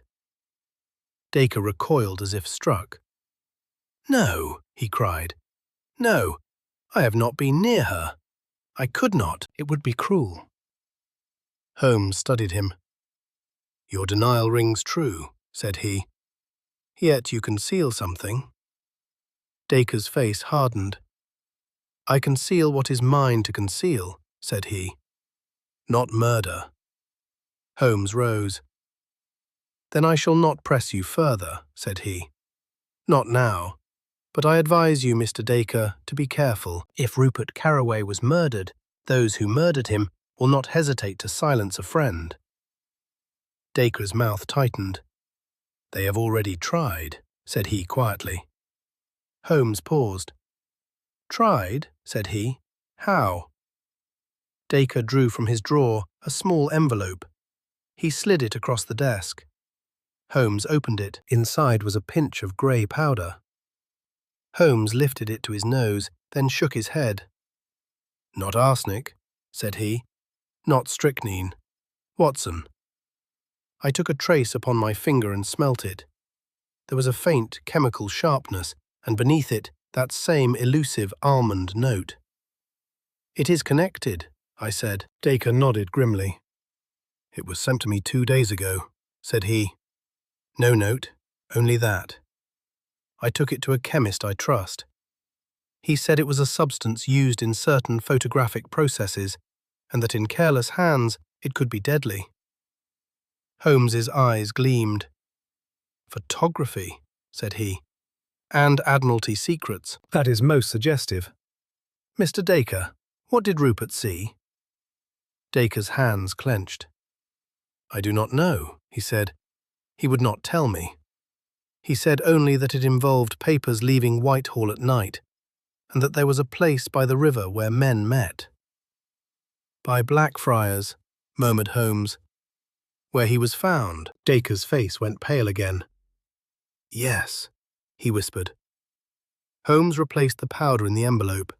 Speaker 1: Dacre recoiled as if struck. No, he cried. No, I have not been near her. I could not. It would be cruel. Holmes studied him. Your denial rings true, said he. Yet you conceal something. Dacre's face hardened. I conceal what is mine to conceal, said he. Not murder. Holmes rose. Then I shall not press you further, said he. Not now, but I advise you, Mr. Dacre, to be careful. If Rupert Carroway was murdered, those who murdered him will not hesitate to silence a friend. Dacre's mouth tightened. They have already tried, said he quietly. Holmes paused. Tried, said he. How? Dacre drew from his drawer a small envelope. He slid it across the desk. Holmes opened it. Inside was a pinch of grey powder. Holmes lifted it to his nose, then shook his head. Not arsenic, said he. Not strychnine. Watson. I took a trace upon my finger and smelt it. There was a faint chemical sharpness, and beneath it that same elusive almond note. It is connected, I said. Dacre nodded grimly. It was sent to me 2 days ago, said he. No note, only that. I took it to a chemist I trust. He said it was a substance used in certain photographic processes, and that in careless hands it could be deadly. Holmes's eyes gleamed. Photography, said he. And Admiralty secrets. That is most suggestive. Mr. Dacre, what did Rupert see? Dacre's hands clenched. I do not know, he said. He would not tell me. He said only that it involved papers leaving Whitehall at night, and that there was a place by the river where men met. By Blackfriars, murmured Holmes. Where he was found. Dacre's face went pale again. Yes, he whispered. Holmes replaced the powder in the envelope.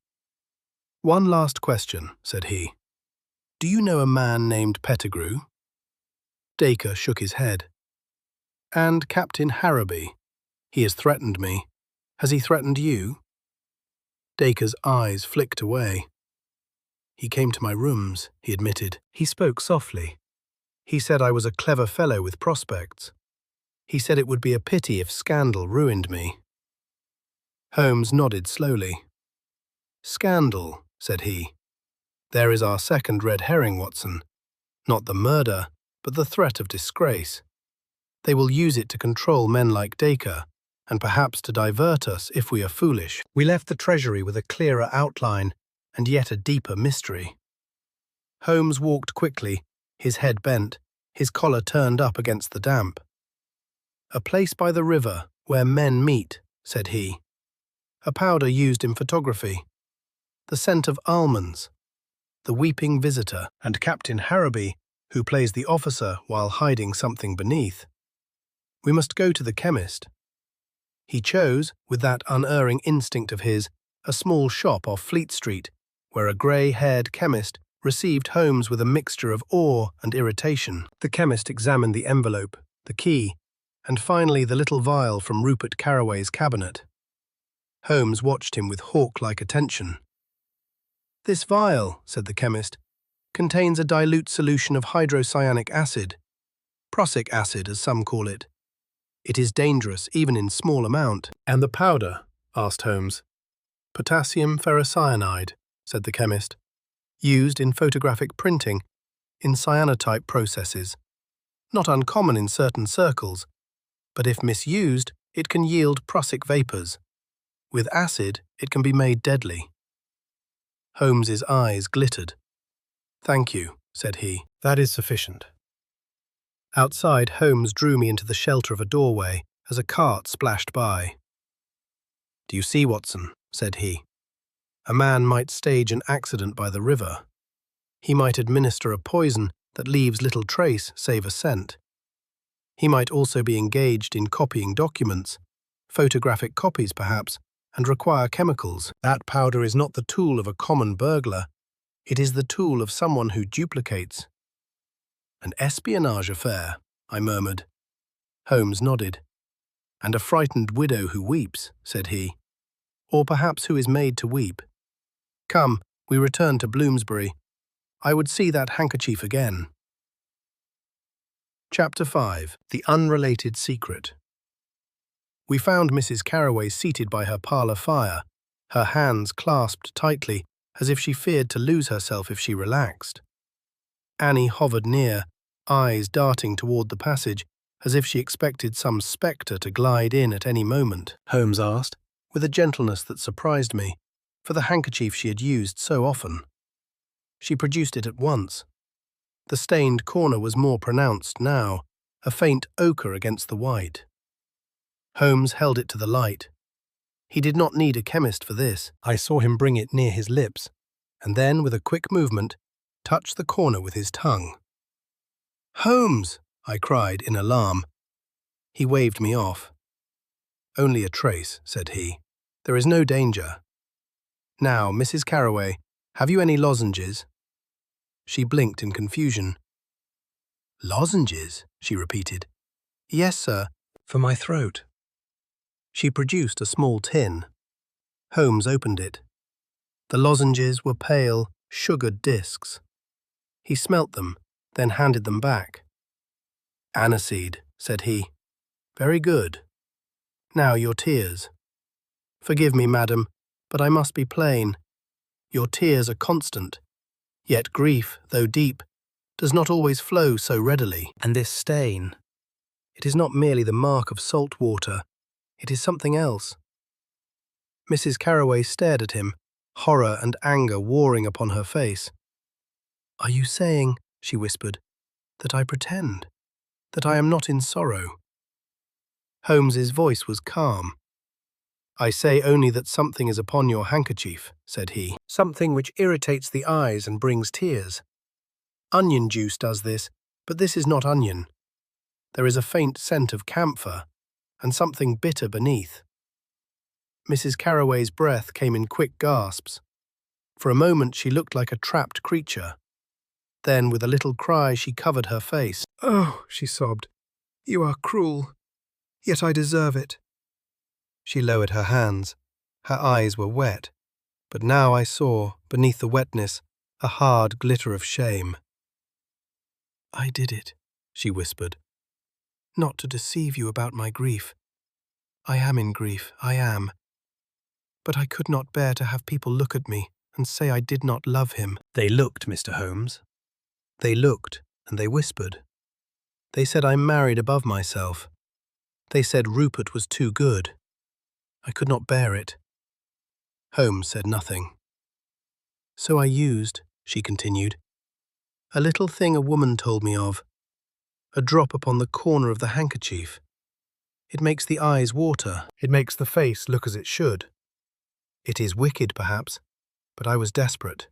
Speaker 1: One last question, said he. Do you know a man named Pettigrew? Dacre shook his head. And Captain Harrowby. He has threatened me. Has he threatened you? Dacre's eyes flicked away. He came to my rooms, he admitted. He spoke softly. He said I was a clever fellow with prospects. He said it would be a pity if scandal ruined me. Holmes nodded slowly. Scandal, said he. There is our second red herring, Watson. Not the murder, but the threat of disgrace. They will use it to control men like Dacre, and perhaps to divert us if we are foolish. We left the Treasury with a clearer outline, and yet a deeper mystery. Holmes walked quickly, his head bent, his collar turned up against the damp. "A place by the river, where men meet," said he. "A powder used in photography. The scent of almonds. The weeping visitor, and Captain Harraby, who plays the officer while hiding something beneath. We must go to the chemist." He chose, with that unerring instinct of his, a small shop off Fleet Street, where a grey-haired chemist received Holmes with a mixture of awe and irritation. The chemist examined the envelope, the key, and finally the little vial from Rupert Carraway's cabinet. Holmes watched him with hawk-like attention. "This vial," said the chemist, "contains a dilute solution of hydrocyanic acid, prussic acid as some call it. It is dangerous even in small amount." "And the powder?" asked Holmes. "Potassium ferrocyanide," said the chemist, "used in photographic printing, in cyanotype processes. Not uncommon in certain circles, but if misused, it can yield prussic vapours. With acid, it can be made deadly." Holmes's eyes glittered. "Thank you," said he. "That is sufficient." Outside, Holmes drew me into the shelter of a doorway as a cart splashed by. "Do you see, Watson?" said he. "A man might stage an accident by the river. He might administer a poison that leaves little trace save a scent. He might also be engaged in copying documents, photographic copies perhaps, and require chemicals. That powder is not the tool of a common burglar. It is the tool of someone who duplicates." "An espionage affair," I murmured. Holmes nodded. "And a frightened widow who weeps," said he. "Or perhaps who is made to weep. Come, we return to Bloomsbury. I would see that handkerchief again." Chapter 5. The Unrelated Secret. We found Mrs. Carraway seated by her parlour fire, her hands clasped tightly, as if she feared to lose herself if she relaxed. Annie hovered near, eyes darting toward the passage, as if she expected some spectre to glide in at any moment. Holmes asked, with a gentleness that surprised me, for the handkerchief she had used so often. She produced it at once. The stained corner was more pronounced now, a faint ochre against the white. Holmes held it to the light. He did not need a chemist for this. I saw him bring it near his lips, and then, with a quick movement, touch the corner with his tongue. "Holmes!" I cried in alarm. He waved me off. "Only a trace," said he. "There is no danger. Now, Mrs. Carraway, have you any lozenges?" She blinked in confusion. "Lozenges?" she repeated. "Yes, sir, for my throat." She produced a small tin. Holmes opened it. The lozenges were pale, sugared discs. He smelt them, then handed them back. "Aniseed," said he. "Very good. Now your tears. Forgive me, madam, but I must be plain. Your tears are constant, yet grief, though deep, does not always flow so readily. And this stain, it is not merely the mark of salt water, it is something else." Mrs. Carraway stared at him, horror and anger warring upon her face. "Are you saying," she whispered, "that I pretend, that I am not in sorrow?" Holmes's voice was calm. "I say only that something is upon your handkerchief," said he. "Something which irritates the eyes and brings tears. Onion juice does this, but this is not onion. There is a faint scent of camphor, and something bitter beneath." Mrs. Carraway's breath came in quick gasps. For a moment she looked like a trapped creature. Then, with a little cry, she covered her face. "Oh," she sobbed, "you are cruel. Yet I deserve it." She lowered her hands. Her eyes were wet, but now I saw, beneath the wetness, a hard glitter of shame. "I did it," she whispered. "Not to deceive you about my grief. I am in grief, I am. But I could not bear to have people look at me and say I did not love him." "They looked, Mr. Holmes. They looked, and they whispered. They said I married above myself. They said Rupert was too good. I could not bear it." Holmes said nothing. "So I used," she continued, A little thing a woman told me of. A drop upon the corner of the handkerchief. It makes the eyes water. It makes the face look as it should. It is wicked, perhaps, but I was desperate.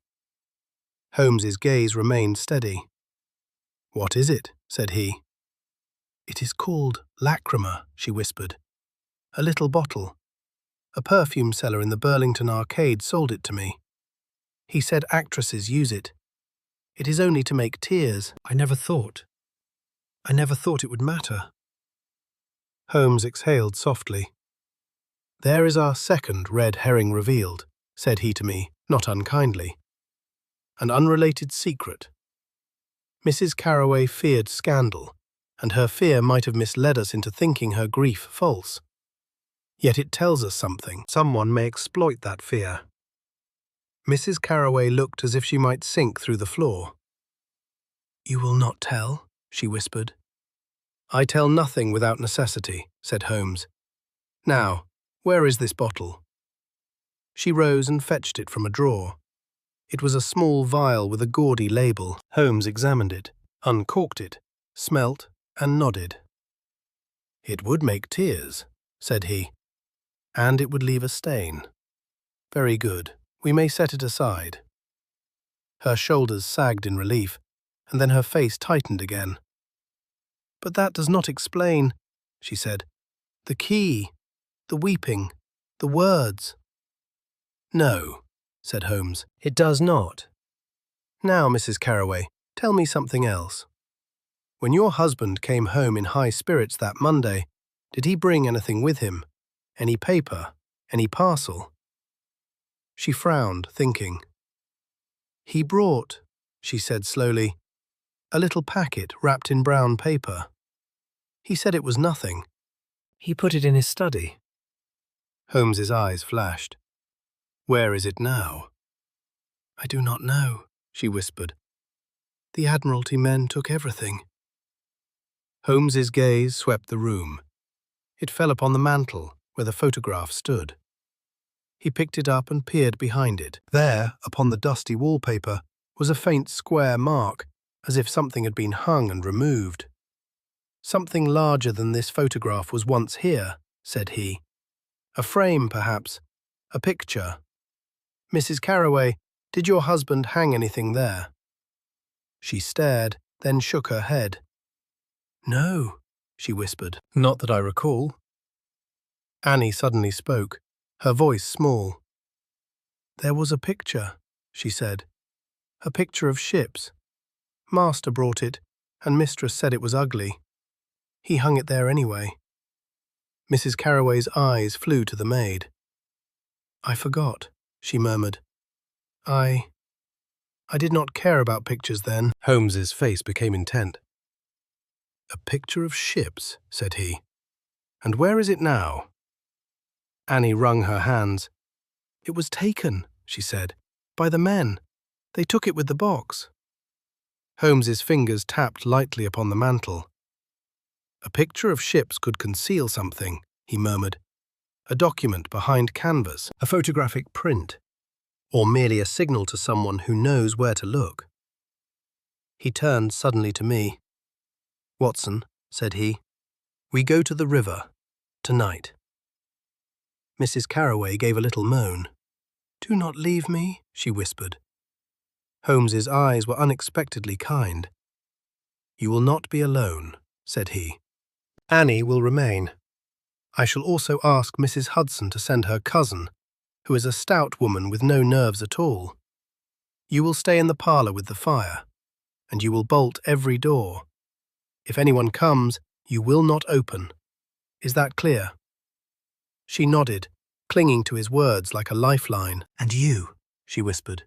Speaker 1: Holmes's gaze remained steady. "What is it?" said he. "It is called lacrima," she whispered. "A little bottle. A perfume seller in the Burlington Arcade sold it to me. He said actresses use it. It is only to make tears. I never thought it would matter." Holmes exhaled softly. "There is our second red herring revealed," said he to me, not unkindly. "An unrelated secret. Mrs. Carroway feared scandal, and her fear might have misled us into thinking her grief false. Yet it tells us something. Someone may exploit that fear." Mrs. Carroway looked as if she might sink through the floor. "You will not tell?" she whispered. "I tell nothing without necessity," said Holmes. "Now, where is this bottle?" She rose and fetched it from a drawer. It was a small vial with a gaudy label. Holmes examined it, uncorked it, smelt, and nodded. "It would make tears," said he, "and it would leave a stain. Very good. We may set it aside." Her shoulders sagged in relief, and then her face tightened again. "But that does not explain," she said. "The key, the weeping, the words." "No," said Holmes, "it does not. Now, Mrs. Carroway, tell me something else. When your husband came home in high spirits that Monday, did he bring anything with him? Any paper? Any parcel?" She frowned, thinking. "He brought," she said slowly, "a little packet wrapped in brown paper. He said it was nothing. He put it in his study." Holmes's eyes flashed. "Where is it now?" "I do not know," she whispered. "The Admiralty men took everything." Holmes's gaze swept the room. It fell upon the mantel, where the photograph stood. He picked it up and peered behind it. There, upon the dusty wallpaper, was a faint square mark, as if something had been hung and removed. "Something larger than this photograph was once here," said he. "A frame, perhaps. A picture. Mrs. Carroway, did your husband hang anything there?" She stared, then shook her head. "No," she whispered. "Not that I recall." Annie suddenly spoke, her voice small. "There was a picture," she said. "A picture of ships. Master brought it, and Mistress said it was ugly. He hung it there anyway." Mrs. Carroway's eyes flew to the maid. "I forgot," she murmured. I did not care about pictures then." Holmes's face became intent. "A picture of ships," said he. "And where is it now?" Annie wrung her hands. "It was taken," she said, "by the men. They took it with the box." Holmes's fingers tapped lightly upon the mantel. "A picture of ships could conceal something," he murmured. "A document behind canvas, a photographic print, or merely a signal to someone who knows where to look." He turned suddenly to me. "Watson," said he, "we go to the river, tonight." Mrs. Carroway gave a little moan. "Do not leave me," she whispered. Holmes's eyes were unexpectedly kind. "You will not be alone," said he. "Annie will remain. I shall also ask Mrs. Hudson to send her cousin, who is a stout woman with no nerves at all. You will stay in the parlour with the fire, and you will bolt every door. If anyone comes, you will not open. Is that clear?" She nodded, clinging to his words like a lifeline. "And you," she whispered,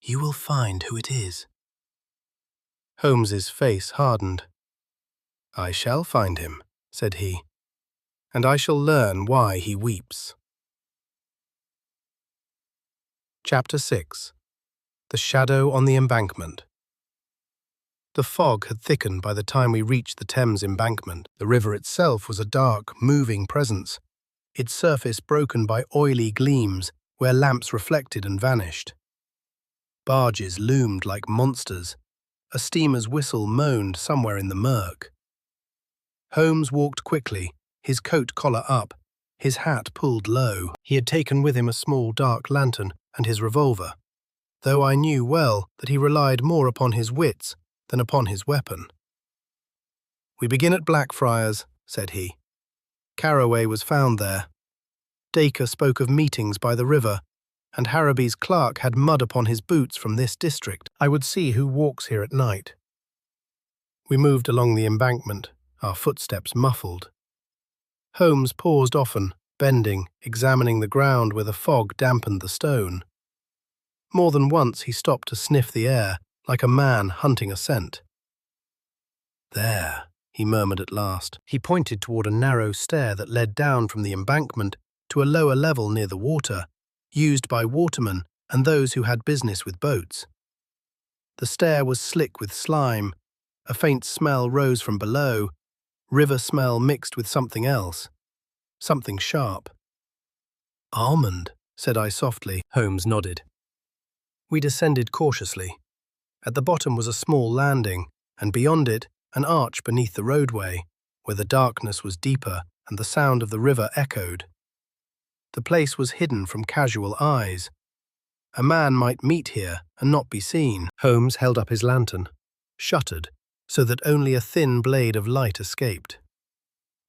Speaker 1: "you will find who it is." Holmes's face hardened. "I shall find him," said he, "and I shall learn why he weeps." Chapter 6. The Shadow on the Embankment. The fog had thickened by the time we reached the Thames embankment. The river itself was a dark, moving presence, its surface broken by oily gleams where lamps reflected and vanished. Barges loomed like monsters, A steamer's whistle moaned somewhere in the murk. Holmes walked quickly, his coat collar up, his hat pulled low. He had taken with him a small dark lantern and his revolver, though I knew well that he relied more upon his wits than upon his weapon. "We begin at Blackfriars," said he. "Carraway was found there. Dacre spoke of meetings by the river, and Harraby's clerk had mud upon his boots from this district. I would see who walks here at night." We moved along the embankment, our footsteps muffled. Holmes paused often, bending, examining the ground where the fog dampened the stone. More than once he stopped to sniff the air, like a man hunting a scent. "There," he murmured at last. He pointed toward a narrow stair that led down from the embankment to a lower level near the water, used by watermen and those who had business with boats. The stair was slick with slime. A faint smell rose from below, river smell mixed with something else, something sharp. "Almond," said I softly. Holmes nodded. We descended cautiously. At the bottom was a small landing, and beyond it, an arch beneath the roadway, where the darkness was deeper and the sound of the river echoed. The place was hidden from casual eyes. A man might meet here and not be seen. Holmes held up his lantern, shuttered, so that only a thin blade of light escaped.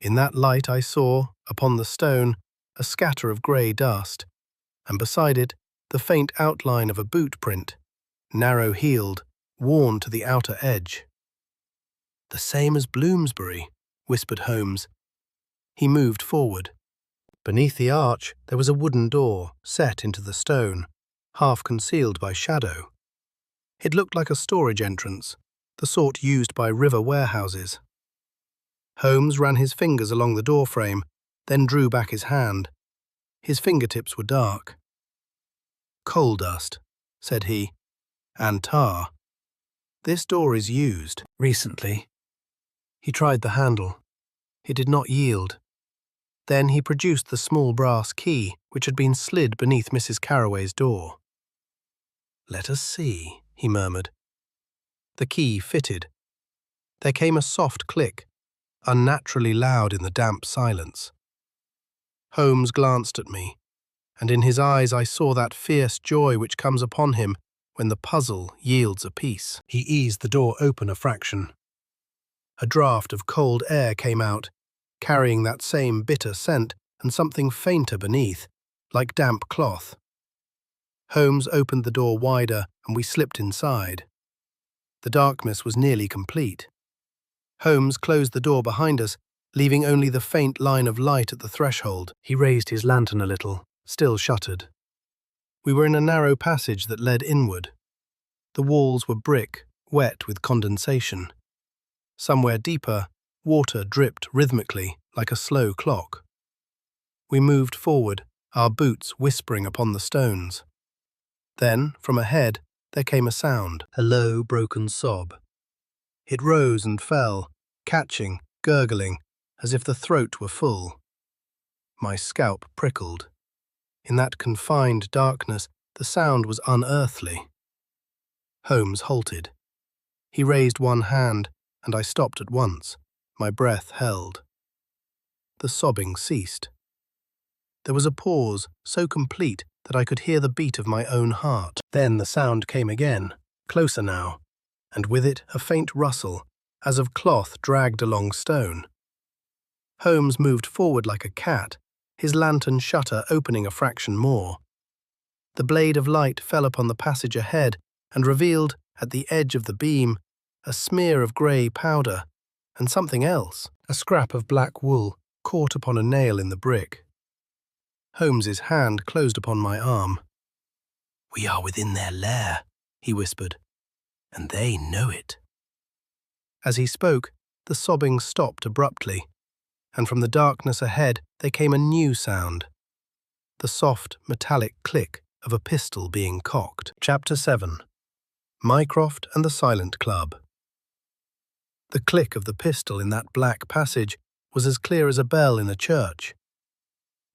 Speaker 1: In that light I saw, upon the stone, a scatter of grey dust, and beside it the faint outline of a boot print, narrow-heeled, worn to the outer edge. "The same as Bloomsbury," whispered Holmes. He moved forward. Beneath the arch there was a wooden door, set into the stone, half concealed by shadow. It looked like a storage entrance, the sort used by river warehouses. Holmes ran his fingers along the doorframe, then drew back his hand. His fingertips were dark. "Coal dust," said he, "and tar. This door is used recently." He tried the handle. It did not yield. Then he produced the small brass key which had been slid beneath Mrs. Carraway's door. "Let us see," he murmured. The key fitted. There came a soft click, unnaturally loud in the damp silence. Holmes glanced at me, and in his eyes I saw that fierce joy which comes upon him when the puzzle yields a piece. He eased the door open a fraction. A draught of cold air came out, carrying that same bitter scent and something fainter beneath, like damp cloth. Holmes opened the door wider and we slipped inside. The darkness was nearly complete. Holmes closed the door behind us, leaving only the faint line of light at the threshold. He raised his lantern a little, still shuttered. We were in a narrow passage that led inward. The walls were brick, wet with condensation. Somewhere deeper, water dripped rhythmically, like a slow clock. We moved forward, our boots whispering upon the stones. Then, from ahead, there came a sound, a low, broken sob. It rose and fell, catching, gurgling, as if the throat were full. My scalp prickled. In that confined darkness, the sound was unearthly. Holmes halted. He raised one hand, and I stopped at once, my breath held. The sobbing ceased. There was a pause so complete that I could hear the beat of my own heart. Then the sound came again, closer now, and with it a faint rustle, as of cloth dragged along stone. Holmes moved forward like a cat, his lantern shutter opening a fraction more. The blade of light fell upon the passage ahead and revealed, at the edge of the beam, a smear of grey powder, and something else, a scrap of black wool caught upon a nail in the brick. Holmes's hand closed upon my arm. "We are within their lair," he whispered, "and they know it." As he spoke, the sobbing stopped abruptly, and from the darkness ahead there came a new sound, the soft, metallic click of a pistol being cocked. Chapter 7. Mycroft and the Silent Club. The click of the pistol in that black passage was as clear as a bell in a church.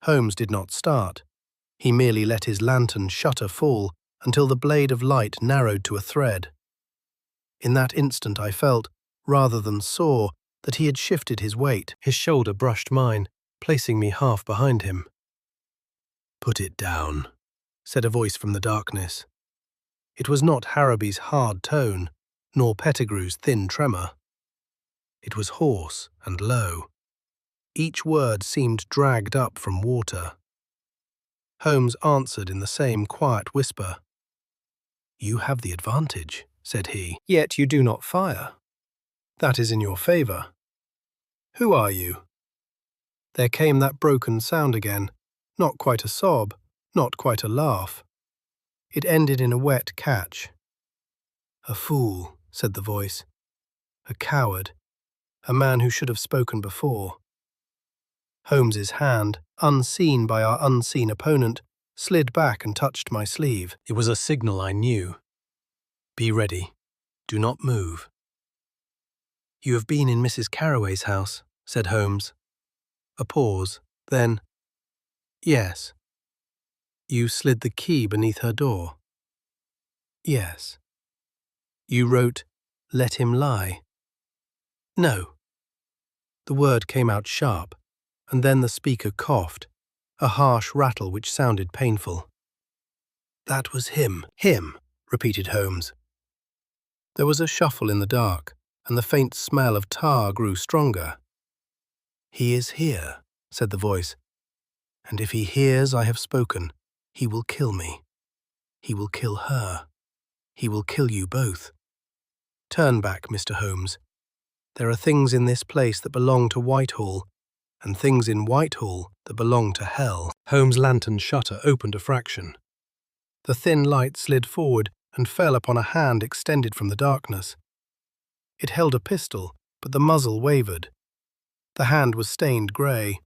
Speaker 1: Holmes did not start. He merely let his lantern shutter fall until the blade of light narrowed to a thread. In that instant I felt, rather than saw, that he had shifted his weight. His shoulder brushed mine, placing me half behind him. "Put it down," said a voice from the darkness. It was not Harraby's hard tone, nor Pettigrew's thin tremor. It was hoarse and low. Each word seemed dragged up from water. Holmes answered in the same quiet whisper. "You have the advantage," said he, "yet you do not fire. That is in your favor. Who are you?" There came that broken sound again, not quite a sob, not quite a laugh. It ended in a wet catch. "A fool," said the voice. "A coward. A man who should have spoken before." Holmes's hand, unseen by our unseen opponent, slid back and touched my sleeve. It was a signal I knew. "Be ready. Do not move." "You have been in Mrs. Carroway's house," said Holmes. A pause, then, "Yes." "You slid the key beneath her door?" "Yes." "You wrote, 'Let him lie'?" "No." The word came out sharp, and then the speaker coughed, a harsh rattle which sounded painful. "That was him." "Him," repeated Holmes. There was a shuffle in the dark, and the faint smell of tar grew stronger. "He is here," said the voice, "and if he hears I have spoken, he will kill me. He will kill her. He will kill you both. Turn back, Mr. Holmes. There are things in this place that belong to Whitehall, and things in Whitehall that belong to hell." Holmes' lantern shutter opened a fraction. The thin light slid forward and fell upon a hand extended from the darkness. It held a pistol, but the muzzle wavered. The hand was stained grey.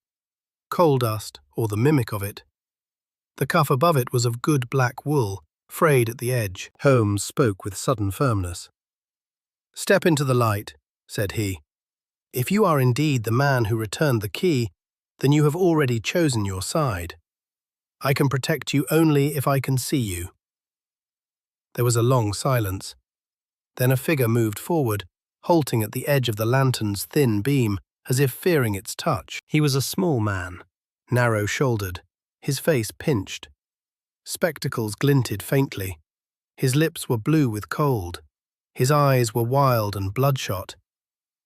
Speaker 1: Coal dust, or the mimic of it. The cuff above it was of good black wool, frayed at the edge. Holmes spoke with sudden firmness. "Step into the light," said he. "If you are indeed the man who returned the key, then you have already chosen your side. I can protect you only if I can see you." There was a long silence. Then a figure moved forward, halting at the edge of the lantern's thin beam, as if fearing its touch. He was a small man, narrow-shouldered, his face pinched. Spectacles glinted faintly. His lips were blue with cold. His eyes were wild and bloodshot.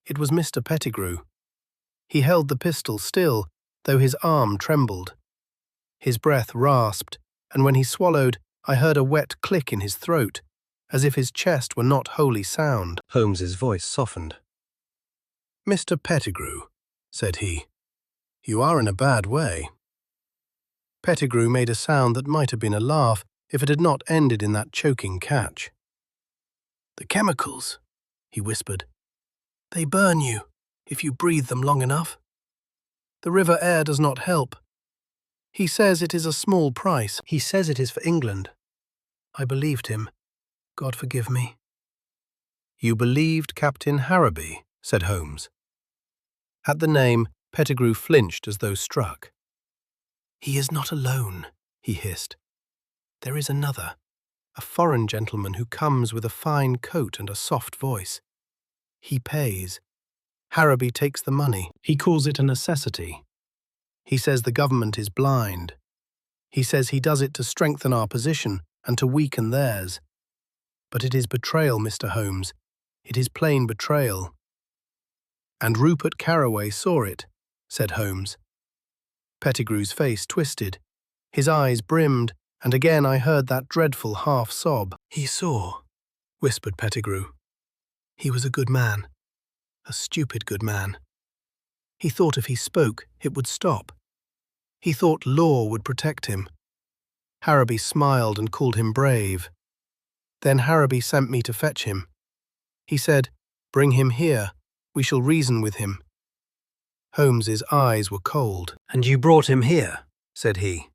Speaker 1: It was Mr. Pettigrew. He held the pistol still, though his arm trembled. His breath rasped, and when he swallowed, I heard a wet click in his throat, as if his chest were not wholly sound. Holmes's voice softened. "Mr. Pettigrew," said he, "you are in a bad way." Pettigrew made a sound that might have been a laugh if it had not ended in that choking catch. "The chemicals," he whispered. "They burn you, if you breathe them long enough. The river air does not help. He says it is a small price. He says it is for England. I believed him. God forgive me." "You believed Captain Harraby?" said Holmes. At the name, Pettigrew flinched as though struck. "He is not alone," he hissed. "There is another, a foreign gentleman who comes with a fine coat and a soft voice. He pays. Harraby takes the money. He calls it a necessity. He says the government is blind. He says he does it to strengthen our position and to weaken theirs. But it is betrayal, Mr. Holmes. It is plain betrayal." "And Rupert Carroway saw it," said Holmes. Pettigrew's face twisted. His eyes brimmed, and again I heard that dreadful half-sob. "He saw," whispered Pettigrew. "He was a good man. A stupid good man. He thought if he spoke, it would stop. He thought law would protect him. Harraby smiled and called him brave. Then Harraby sent me to fetch him. He said, 'Bring him here. We shall reason with him.'" Holmes's eyes were cold. "And you brought him here?" said he.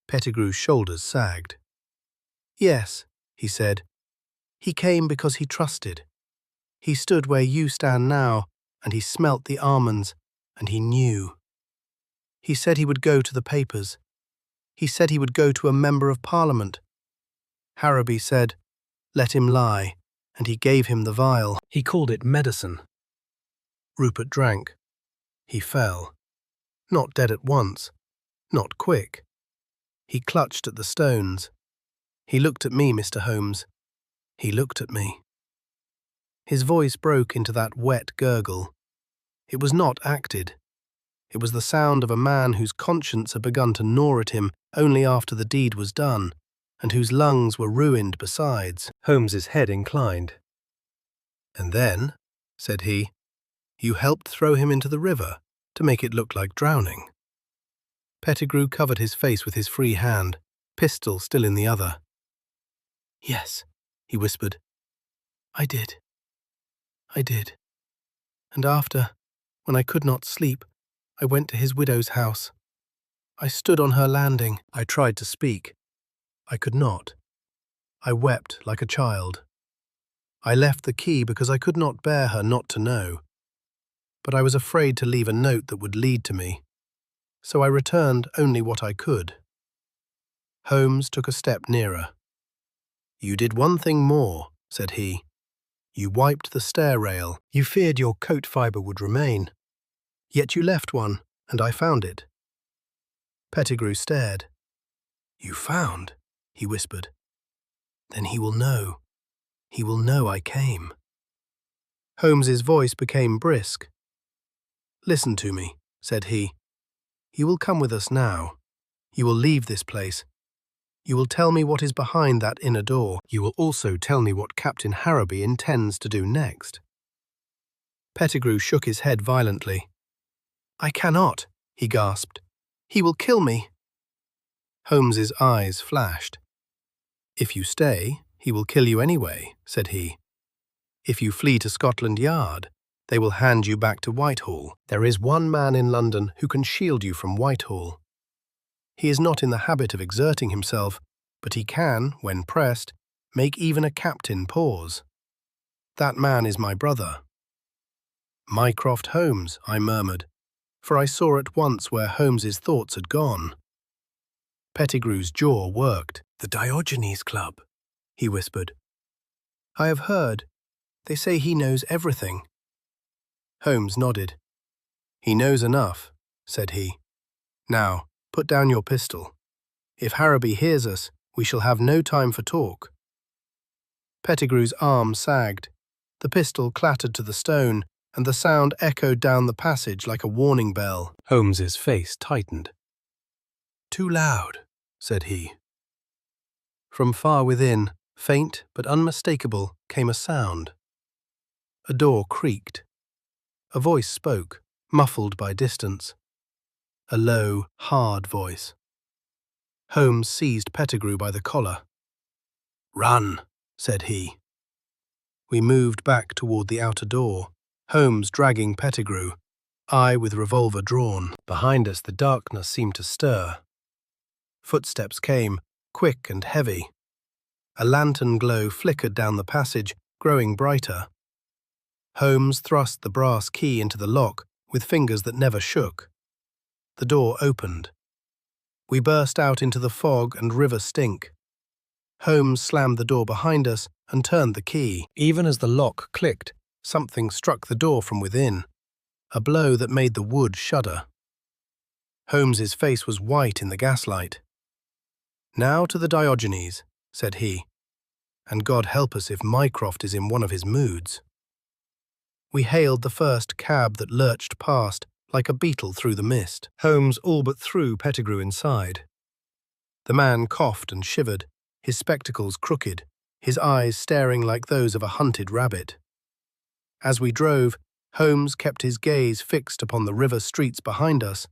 Speaker 1: Pettigrew's shoulders sagged. "Yes," he said. "He came because he trusted. He stood where you stand now, and he smelt the almonds, and he knew. He said he would go to the papers. He said he would go to a member of Parliament. Harraby said, 'Let him lie,' and he gave him the vial. He called it medicine. Rupert drank. He fell. Not dead at once. Not quick. He clutched at the stones. He looked at me, Mr. Holmes. He looked at me. His voice broke into that wet gurgle. It was not acted. It was the sound of a man whose conscience had begun to gnaw at him only after the deed was done, and whose lungs were ruined besides. Holmes's head inclined. "And then," said he, "you helped throw him into the river to make it look like drowning." Pettigrew covered his face with his free hand, pistol still in the other. "Yes," he whispered. "I did. I did. And after, when I could not sleep, I went to his widow's house. I stood on her landing. I tried to speak. I could not. I wept like a child. I left the key because I could not bear her not to know. But I was afraid to leave a note that would lead to me, so I returned only what I could." Holmes took a step nearer. "You did one thing more," said he. "You wiped the stair rail. You feared your coat fibre would remain. Yet you left one, and I found it." Pettigrew stared. "You found?" he whispered. "Then he will know. He will know I came." Holmes's voice became brisk. "Listen to me," said he. "You will come with us now. You will leave this place. You will tell me what is behind that inner door. You will also tell me what Captain Harrowby intends to do next." Pettigrew shook his head violently. "I cannot," he gasped. "He will kill me." Holmes's eyes flashed. "If you stay, he will kill you anyway," said he. "If you flee to Scotland Yard, they will hand you back to Whitehall. There is one man in London who can shield you from Whitehall. He is not in the habit of exerting himself, but he can, when pressed, make even a captain pause. That man is my brother." "Mycroft Holmes," I murmured, for I saw at once where Holmes's thoughts had gone. Pettigrew's jaw worked. "The Diogenes Club," he whispered. "I have heard. They say he knows everything." Holmes nodded. "He knows enough," said he. "Now, put down your pistol. If Harrowby hears us, we shall have no time for talk." Pettigrew's arm sagged. The pistol clattered to the stone, and the sound echoed down the passage like a warning bell. Holmes's face tightened. "Too loud," said he. From far within, faint but unmistakable, came a sound. A door creaked. A voice spoke, muffled by distance. A low, hard voice. Holmes seized Pettigrew by the collar. "Run," said he. We moved back toward the outer door, Holmes dragging Pettigrew, I with revolver drawn. Behind us the darkness seemed to stir. Footsteps came, quick and heavy. A lantern glow flickered down the passage, growing brighter. Holmes thrust the brass key into the lock with fingers that never shook. The door opened. We burst out into the fog and river stink. Holmes slammed the door behind us and turned the key. Even as the lock clicked, something struck the door from within, a blow that made the wood shudder. Holmes's face was white in the gaslight. "Now to the Diogenes," said he, "and God help us if Mycroft is in one of his moods." We hailed the first cab that lurched past, like a beetle through the mist. Holmes all but threw Pettigrew inside. The man coughed and shivered, his spectacles crooked, his eyes staring like those of a hunted rabbit. As we drove, Holmes kept his gaze fixed upon the river streets behind us,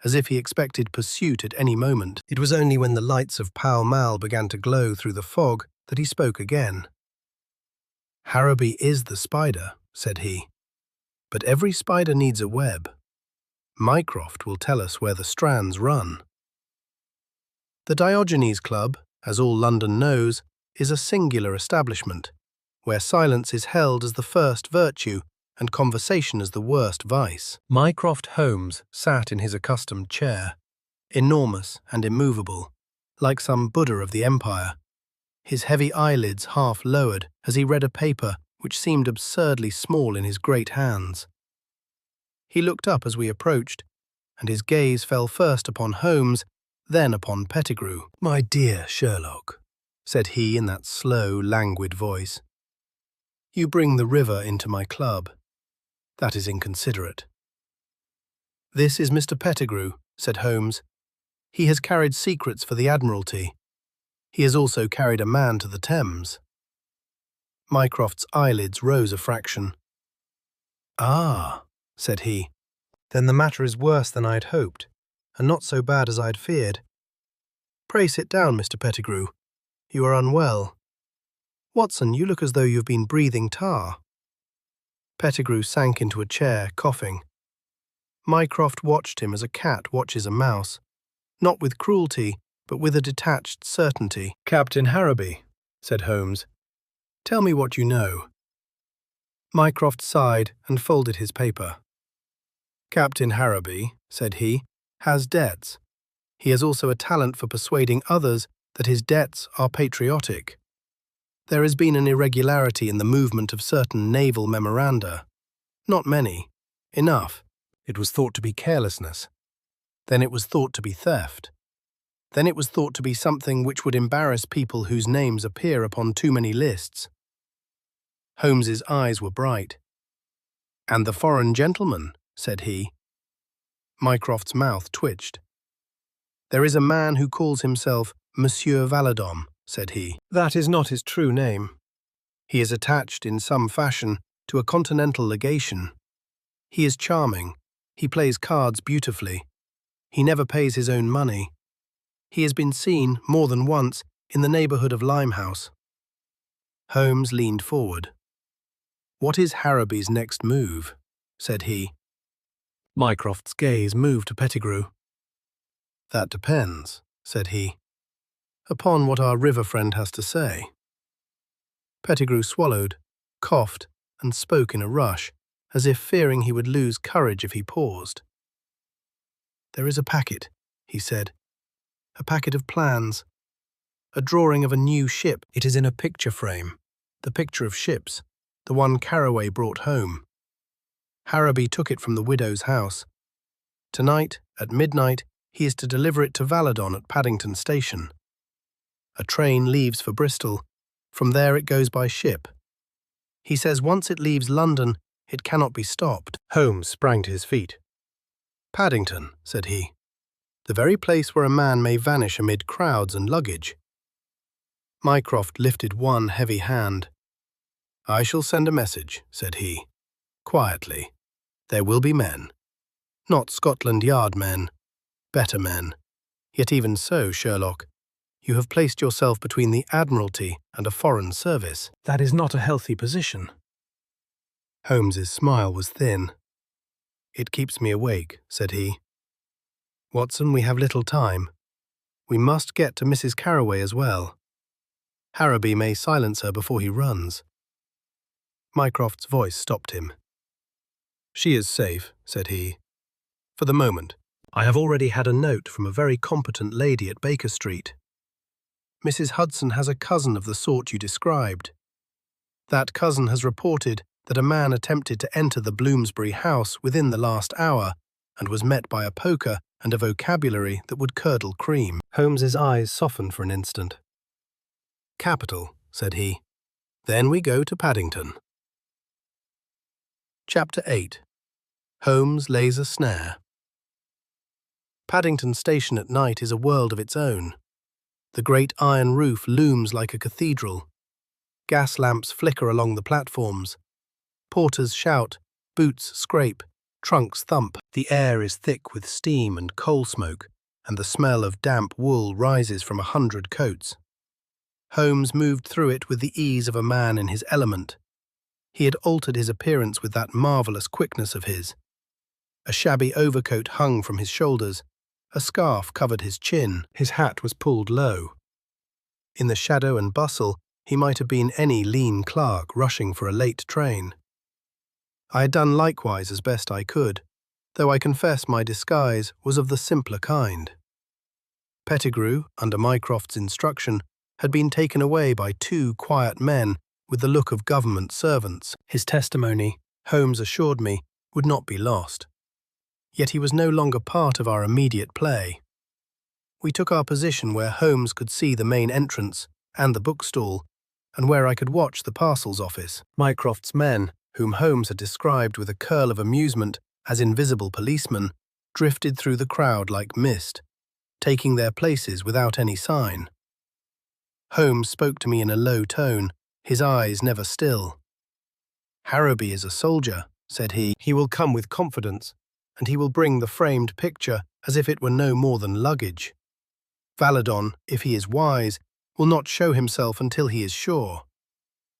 Speaker 1: as if he expected pursuit at any moment. It was only when the lights of Pall Mall began to glow through the fog that he spoke again. "Harrowby is the spider," said he, "but every spider needs a web. Mycroft will tell us where the strands run." The Diogenes Club, as all London knows, is a singular establishment, where silence is held as the first virtue and conversation as the worst vice. Mycroft Holmes sat in his accustomed chair, enormous and immovable, like some Buddha of the Empire. His heavy eyelids half lowered as he read a paper which seemed absurdly small in his great hands. He looked up as we approached, and his gaze fell first upon Holmes, then upon Pettigrew. "My dear Sherlock," said he in that slow, languid voice, "you bring the river into my club. That is inconsiderate." "This is Mr. Pettigrew," said Holmes. "He has carried secrets for the Admiralty. He has also carried a man to the Thames." Mycroft's eyelids rose a fraction. "Ah," said he, "then the matter is worse than I had hoped, and not so bad as I had feared. Pray sit down, Mr. Pettigrew. You are unwell. Watson, you look as though you have been breathing tar." Pettigrew sank into a chair, coughing. Mycroft watched him as a cat watches a mouse, not with cruelty, but with a detached certainty. "Captain Harraby," said Holmes, "tell me what you know." Mycroft sighed and folded his paper. "Captain Harraby," said he, "has debts. He has also a talent for persuading others that his debts are patriotic. There has been an irregularity in the movement of certain naval memoranda. Not many. Enough. It was thought to be carelessness. Then it was thought to be theft. Then it was thought to be something which would embarrass people whose names appear upon too many lists." Holmes's eyes were bright. "And the foreign gentleman," said he. Mycroft's mouth twitched. "There is a man who calls himself Monsieur Valadon," said he. "That is not his true name. He is attached in some fashion to a continental legation. He is charming. He plays cards beautifully. He never pays his own money. He has been seen, more than once, in the neighbourhood of Limehouse." Holmes leaned forward. "What is Harraby's next move?" said he. Mycroft's gaze moved to Pettigrew. "That depends," said he, "upon what our river friend has to say." Pettigrew swallowed, coughed, and spoke in a rush, as if fearing he would lose courage if he paused. "There is a packet," he said. "A packet of plans. A drawing of a new ship. It is in a picture frame. The picture of ships, the one Carraway brought home. Harraby took it from the widow's house. Tonight, at midnight, he is to deliver it to Valadon at Paddington Station. A train leaves for Bristol. From there it goes by ship. He says once it leaves London, it cannot be stopped." Holmes sprang to his feet. "Paddington," said he. "The very place where a man may vanish amid crowds and luggage." Mycroft lifted one heavy hand. "I shall send a message," said he, quietly. "There will be men. Not Scotland Yard men. Better men. Yet even so, Sherlock, you have placed yourself between the Admiralty and a foreign service. That is not a healthy position." Holmes's smile was thin. "It keeps me awake," said he. "Watson, we have little time. We must get to Mrs. Carraway as well. Harraby may silence her before he runs." Mycroft's voice stopped him. "She is safe," said he. "For the moment. I have already had a note from a very competent lady at Baker Street. Mrs. Hudson has a cousin of the sort you described. That cousin has reported that a man attempted to enter the Bloomsbury house within the last hour and was met by a poker and a vocabulary that would curdle cream." Holmes's eyes softened for an instant. "Capital," said he. "Then we go to Paddington." Chapter 8. Holmes lays a snare. Paddington Station at night is a world of its own. The great iron roof looms like a cathedral. Gas lamps flicker along the platforms. Porters shout, boots scrape, trunks thump. The air is thick with steam and coal smoke, and the smell of damp wool rises from 100 coats. Holmes moved through it with the ease of a man in his element. He had altered his appearance with that marvellous quickness of his. A shabby overcoat hung from his shoulders. A scarf covered his chin. His hat was pulled low. In the shadow and bustle, he might have been any lean clerk rushing for a late train. I had done likewise as best I could, though I confess my disguise was of the simpler kind. Pettigrew, under Mycroft's instruction, had been taken away by two quiet men with the look of government servants. His testimony, Holmes assured me, would not be lost. Yet he was no longer part of our immediate play. We took our position where Holmes could see the main entrance and the bookstall, and where I could watch the parcels office. Mycroft's men, whom Holmes had described with a curl of amusement as invisible policemen, drifted through the crowd like mist, taking their places without any sign. Holmes spoke to me in a low tone, his eyes never still. "Harrowby is a soldier," said he. "He will come with confidence, and he will bring the framed picture as if it were no more than luggage. Valadon, if he is wise, will not show himself until he is sure.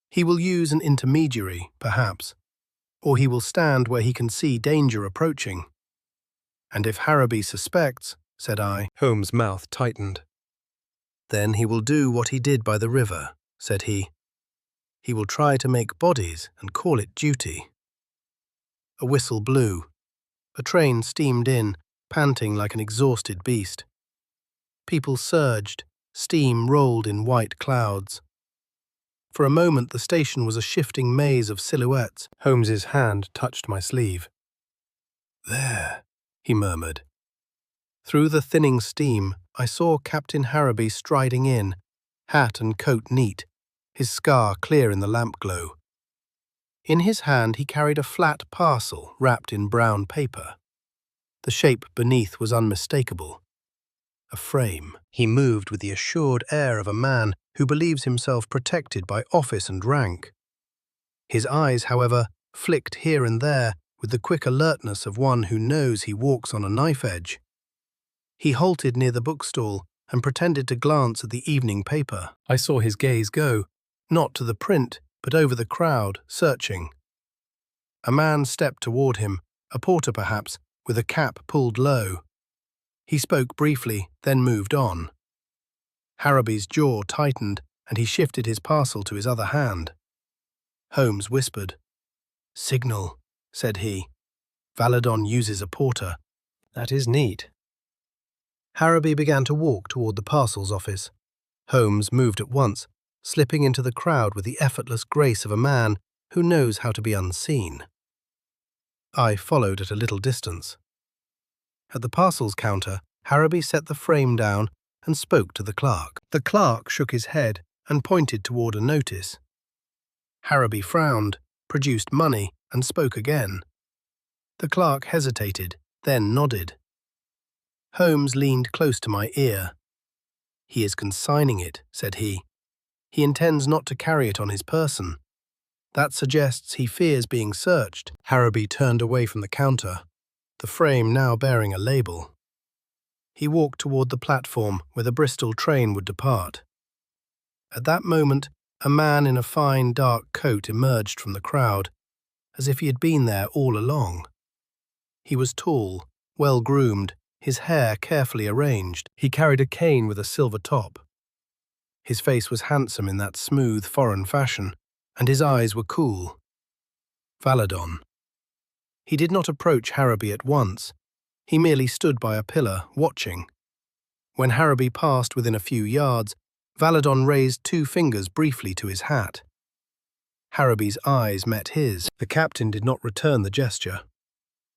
Speaker 1: He will use an intermediary, perhaps, or he will stand where he can see danger approaching." "And if Harrowby suspects," said I. Holmes' mouth tightened. "Then he will do what he did by the river," said he. "He will try to make bodies and call it duty." A whistle blew. A train steamed in, panting like an exhausted beast. People surged, steam rolled in white clouds. For a moment the station was a shifting maze of silhouettes. Holmes's hand touched my sleeve. "There," he murmured. Through the thinning steam, I saw Captain Harrowby striding in, hat and coat neat, his scar clear in the lamp glow. In his hand he carried a flat parcel wrapped in brown paper. The shape beneath was unmistakable. A frame. He moved with the assured air of a man who believes himself protected by office and rank. His eyes, however, flicked here and there with the quick alertness of one who knows he walks on a knife edge. He halted near the bookstall and pretended to glance at the evening paper. I saw his gaze go, not to the print, but over the crowd, searching. A man stepped toward him, a porter perhaps, with a cap pulled low. He spoke briefly, then moved on. Harrowby's jaw tightened, and he shifted his parcel to his other hand. Holmes whispered. "Signal," said he. "Valadon uses a porter." "That is neat." Harrowby began to walk toward the parcels office. Holmes moved at once, slipping into the crowd with the effortless grace of a man who knows how to be unseen. I followed at a little distance. At the parcels counter, Harrowby set the frame down and spoke to the clerk. The clerk shook his head and pointed toward a notice. Harrowby frowned, produced money, and spoke again. The clerk hesitated, then nodded. Holmes leaned close to my ear. "He is consigning it," said he. "He intends not to carry it on his person. That suggests he fears being searched." Harrowby turned away from the counter, the frame now bearing a label. He walked toward the platform where the Bristol train would depart. At that moment, a man in a fine dark coat emerged from the crowd, as if he had been there all along. He was tall, well-groomed, his hair carefully arranged. He carried a cane with a silver top. His face was handsome in that smooth foreign fashion, and his eyes were cool. Valadon. He did not approach Harrowby at once. He merely stood by a pillar, watching. When Harrowby passed within a few yards, Valadon raised 2 fingers briefly to his hat. Harrowby's eyes met his. The captain did not return the gesture.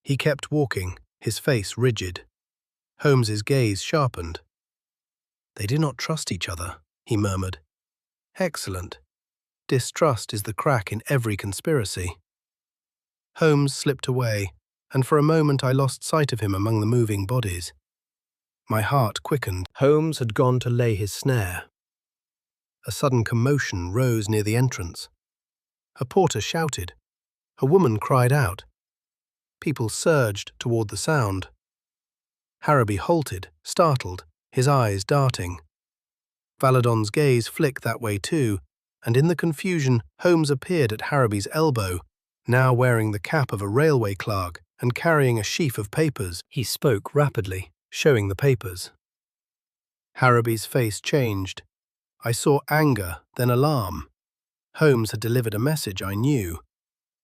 Speaker 1: He kept walking, his face rigid. Holmes's gaze sharpened. "They do not trust each other," he murmured. "Excellent. Distrust is the crack in every conspiracy." Holmes slipped away, and for a moment I lost sight of him among the moving bodies. My heart quickened. Holmes had gone to lay his snare. A sudden commotion rose near the entrance. A porter shouted. A woman cried out. People surged toward the sound. Harrowby halted, startled, his eyes darting. Valadon's gaze flicked that way too, and in the confusion Holmes appeared at Harrowby's elbow, now wearing the cap of a railway clerk and carrying a sheaf of papers. He spoke rapidly, showing the papers. Harrowby's face changed. I saw anger, then alarm. Holmes had delivered a message I knew.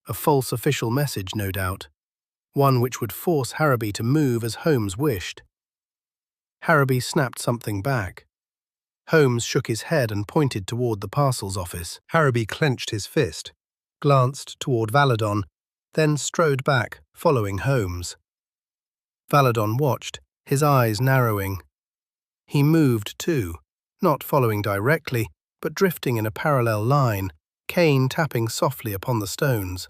Speaker 1: A false official message, no doubt. One which would force Harrowby to move as Holmes wished. Harrowby snapped something back. Holmes shook his head and pointed toward the parcels office. Harrowby clenched his fist, glanced toward Valadon, then strode back, following Holmes. Valadon watched, his eyes narrowing. He moved too, not following directly, but drifting in a parallel line, cane tapping softly upon the stones.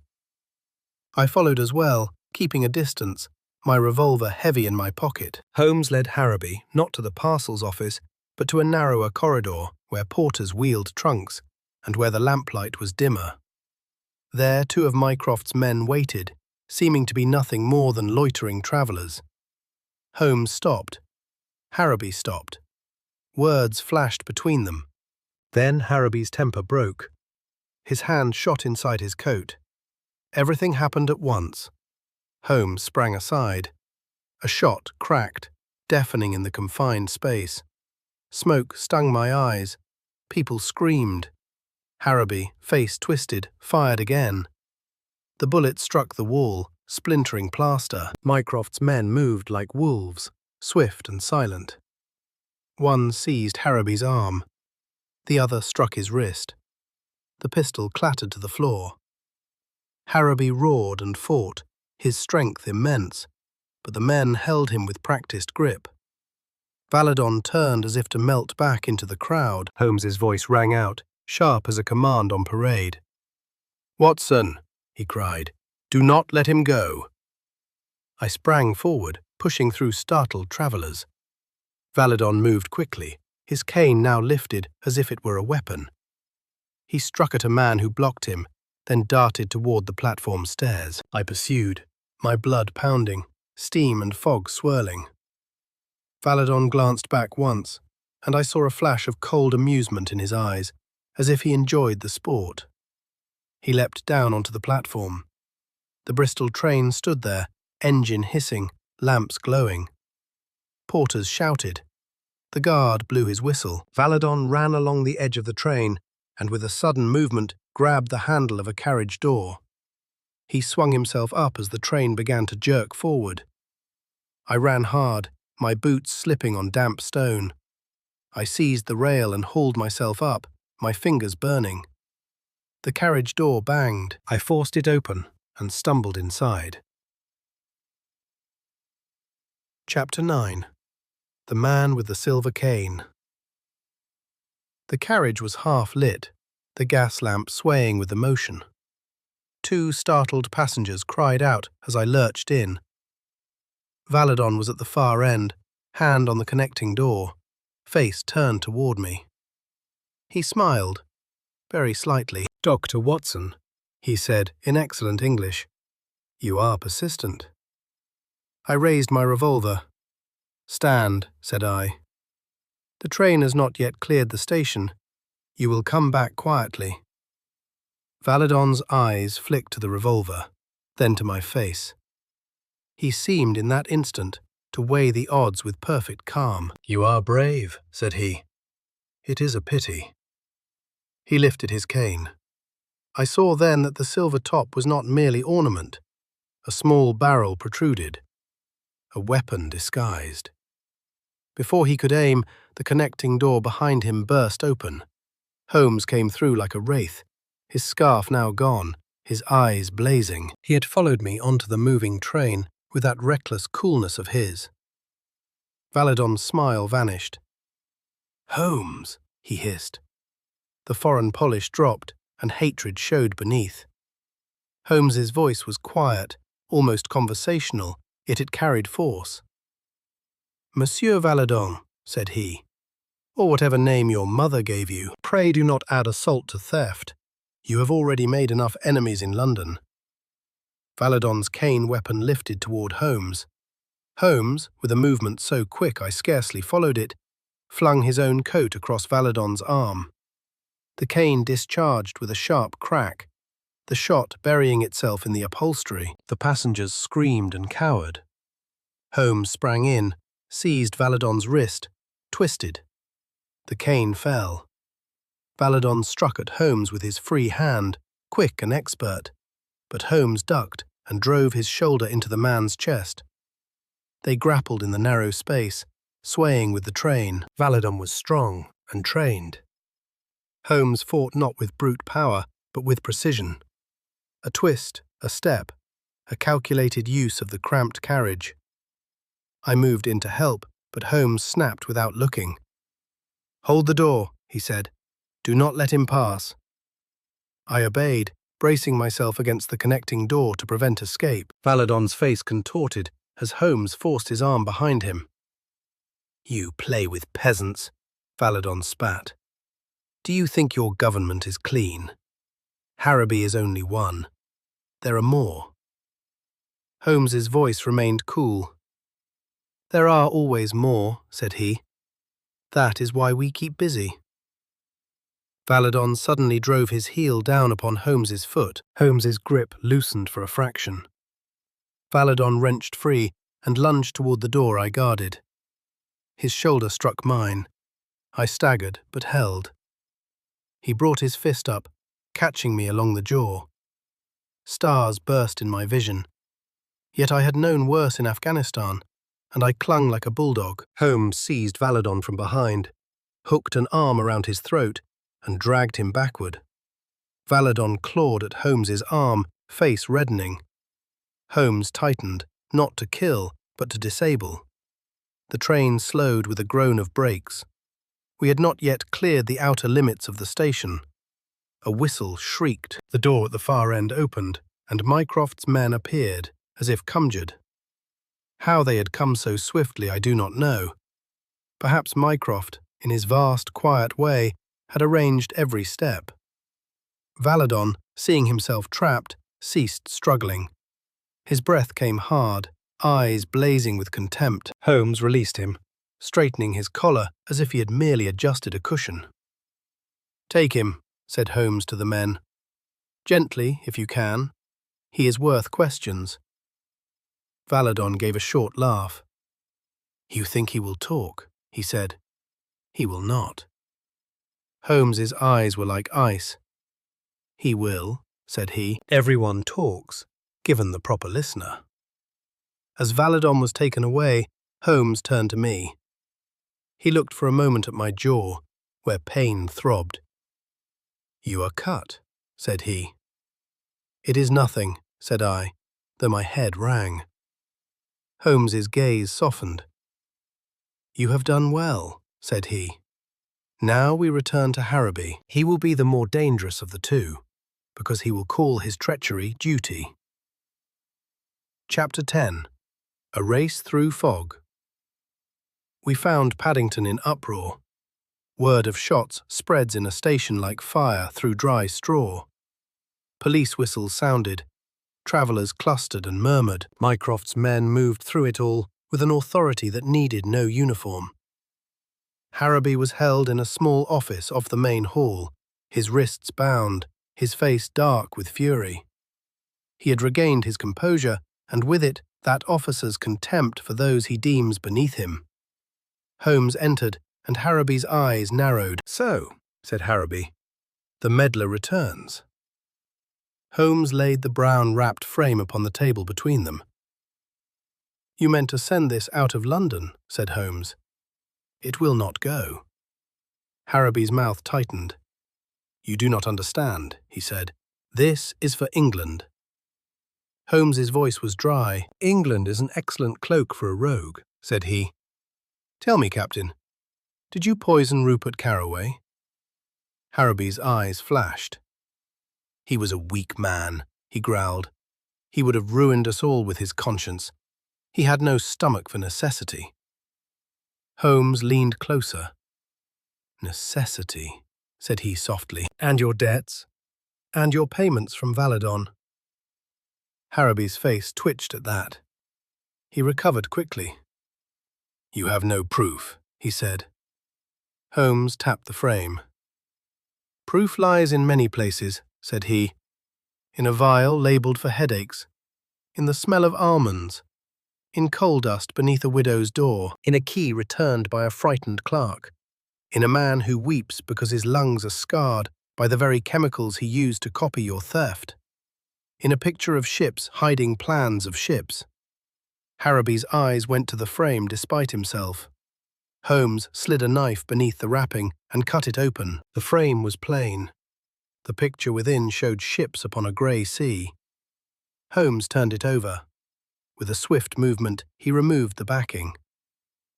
Speaker 1: I followed as well, keeping a distance, my revolver heavy in my pocket. Holmes led Harrowby not to the parcels office, but to a narrower corridor where porters wheeled trunks and where the lamplight was dimmer. There 2 of Mycroft's men waited, seeming to be nothing more than loitering travellers. Holmes stopped. Harrowby stopped. Words flashed between them. Then Harrowby's temper broke. His hand shot inside his coat. Everything happened at once. Holmes sprang aside. A shot cracked, deafening in the confined space. Smoke stung my eyes. People screamed. Harrowby, face twisted, fired again. The bullet struck the wall, splintering plaster. Mycroft's men moved like wolves, swift and silent. One seized Harrowby's arm. The other struck his wrist. The pistol clattered to the floor. Harrowby roared and fought, his strength immense, but the men held him with practiced grip. Valadon turned as if to melt back into the crowd. Holmes's voice rang out, sharp as a command on parade. "Watson," he cried, "do not let him go." I sprang forward, pushing through startled travellers. Valadon moved quickly, his cane now lifted as if it were a weapon. He struck at a man who blocked him, then darted toward the platform stairs. I pursued, my blood pounding, steam and fog swirling. Valadon glanced back once, and I saw a flash of cold amusement in his eyes, as if he enjoyed the sport. He leapt down onto the platform. The Bristol train stood there, engine hissing, lamps glowing. Porters shouted. The guard blew his whistle. Valadon ran along the edge of the train, and with a sudden movement grabbed the handle of a carriage door. He swung himself up as the train began to jerk forward. I ran hard, my boots slipping on damp stone. I seized the rail and hauled myself up, my fingers burning. The carriage door banged. I forced it open and stumbled inside. Chapter 9. The Man with the Silver Cane. The carriage was half lit, the gas lamp swaying with the motion. 2 startled passengers cried out as I lurched in. Valadon was at the far end, hand on the connecting door, face turned toward me. He smiled, very slightly. "Dr. Watson," he said in excellent English. "You are persistent." I raised my revolver. "Stand," said I. "The train has not yet cleared the station. You will come back quietly." Valadon's eyes flicked to the revolver, then to my face. He seemed in that instant to weigh the odds with perfect calm. "You are brave," said he. "It is a pity." He lifted his cane. I saw then that the silver top was not merely ornament. A small barrel protruded. A weapon disguised. Before he could aim, the connecting door behind him burst open. Holmes came through like a wraith, his scarf now gone, his eyes blazing. He had followed me onto the moving train with that reckless coolness of his. Valadon's smile vanished. "Holmes," he hissed. The foreign polish dropped, and hatred showed beneath. Holmes's voice was quiet, almost conversational, yet it carried force. "Monsieur Valadon," said he, "or whatever name your mother gave you, pray do not add assault to theft. You have already made enough enemies in London." Valadon's cane weapon lifted toward Holmes. Holmes, with a movement so quick I scarcely followed it, flung his own coat across Valadon's arm. The cane discharged with a sharp crack, the shot burying itself in the upholstery. The passengers screamed and cowered. Holmes sprang in, seized Valadon's wrist, twisted. The cane fell. Valadon struck at Holmes with his free hand, quick and expert, but Holmes ducked and drove his shoulder into the man's chest. They grappled in the narrow space, swaying with the train. Valadon was strong, and trained. Holmes fought not with brute power, but with precision. A twist, a step, a calculated use of the cramped carriage. I moved in to help, but Holmes snapped without looking. "Hold the door," he said. "Do not let him pass." I obeyed, bracing myself against the connecting door to prevent escape. Valadon's face contorted as Holmes forced his arm behind him. "You play with peasants," Valadon spat. "Do you think your government is clean? Harrowby is only one. There are more." Holmes's voice remained cool. "There are always more," said he. "That is why we keep busy." Valadon suddenly drove his heel down upon Holmes's foot. Holmes's grip loosened for a fraction. Valadon wrenched free and lunged toward the door I guarded. His shoulder struck mine. I staggered, but held. He brought his fist up, catching me along the jaw. Stars burst in my vision. Yet I had known worse in Afghanistan, and I clung like a bulldog. Holmes seized Valadon from behind, hooked an arm around his throat, and dragged him backward. Valadon clawed at Holmes's arm, face reddening. Holmes tightened, not to kill, but to disable. The train slowed with a groan of brakes. We had not yet cleared the outer limits of the station. A whistle shrieked. The door at the far end opened, and Mycroft's men appeared, as if conjured. How they had come so swiftly I do not know. Perhaps Mycroft, in his vast, quiet way, had arranged every step. Valadon, seeing himself trapped, ceased struggling. His breath came hard, eyes blazing with contempt. Holmes released him, straightening his collar as if he had merely adjusted a cushion. "Take him," said Holmes to the men. "Gently, if you can. He is worth questions." Valadon gave a short laugh. "You think he will talk?" he said. "He will not." Holmes's eyes were like ice. "He will," said he. "Everyone talks, given the proper listener." As Valadon was taken away, Holmes turned to me. He looked for a moment at my jaw, where pain throbbed. "You are cut," said he. "It is nothing," said I, though my head rang. Holmes's gaze softened. "You have done well," said he. "Now we return to Harrowby. He will be the more dangerous of the two, because he will call his treachery duty." Chapter 10. A Race Through Fog. We found Paddington in uproar. Word of shots spreads in a station like fire through dry straw. Police whistles sounded. Travellers clustered and murmured. Mycroft's men moved through it all with an authority that needed no uniform. Harrowby was held in a small office off the main hall, his wrists bound, his face dark with fury. He had regained his composure, and with it that officer's contempt for those he deems beneath him. Holmes entered, and Harrowby's eyes narrowed. "So," said Harrowby, "the meddler returns." Holmes laid the brown-wrapped frame upon the table between them. "You meant to send this out of London," said Holmes. "It will not go." Harrowby's mouth tightened. "You do not understand," he said. "This is for England." Holmes's voice was dry. "England is an excellent cloak for a rogue," said he. "Tell me, Captain, did you poison Rupert Carroway?" Harrowby's eyes flashed. "He was a weak man," he growled. "He would have ruined us all with his conscience. He had no stomach for necessity." Holmes leaned closer. "Necessity," said he softly. "And your debts? And your payments from Valadon?" Harrowby's face twitched at that. He recovered quickly. "You have no proof," he said. Holmes tapped the frame. "Proof lies in many places," said he. "In a vial labelled for headaches, in the smell of almonds, in coal dust beneath a widow's door, in a key returned by a frightened clerk, in a man who weeps because his lungs are scarred by the very chemicals he used to copy your theft, in a picture of ships hiding plans of ships." Harrowby's eyes went to the frame despite himself. Holmes slid a knife beneath the wrapping and cut it open. The frame was plain. The picture within showed ships upon a grey sea. Holmes turned it over. With a swift movement, he removed the backing.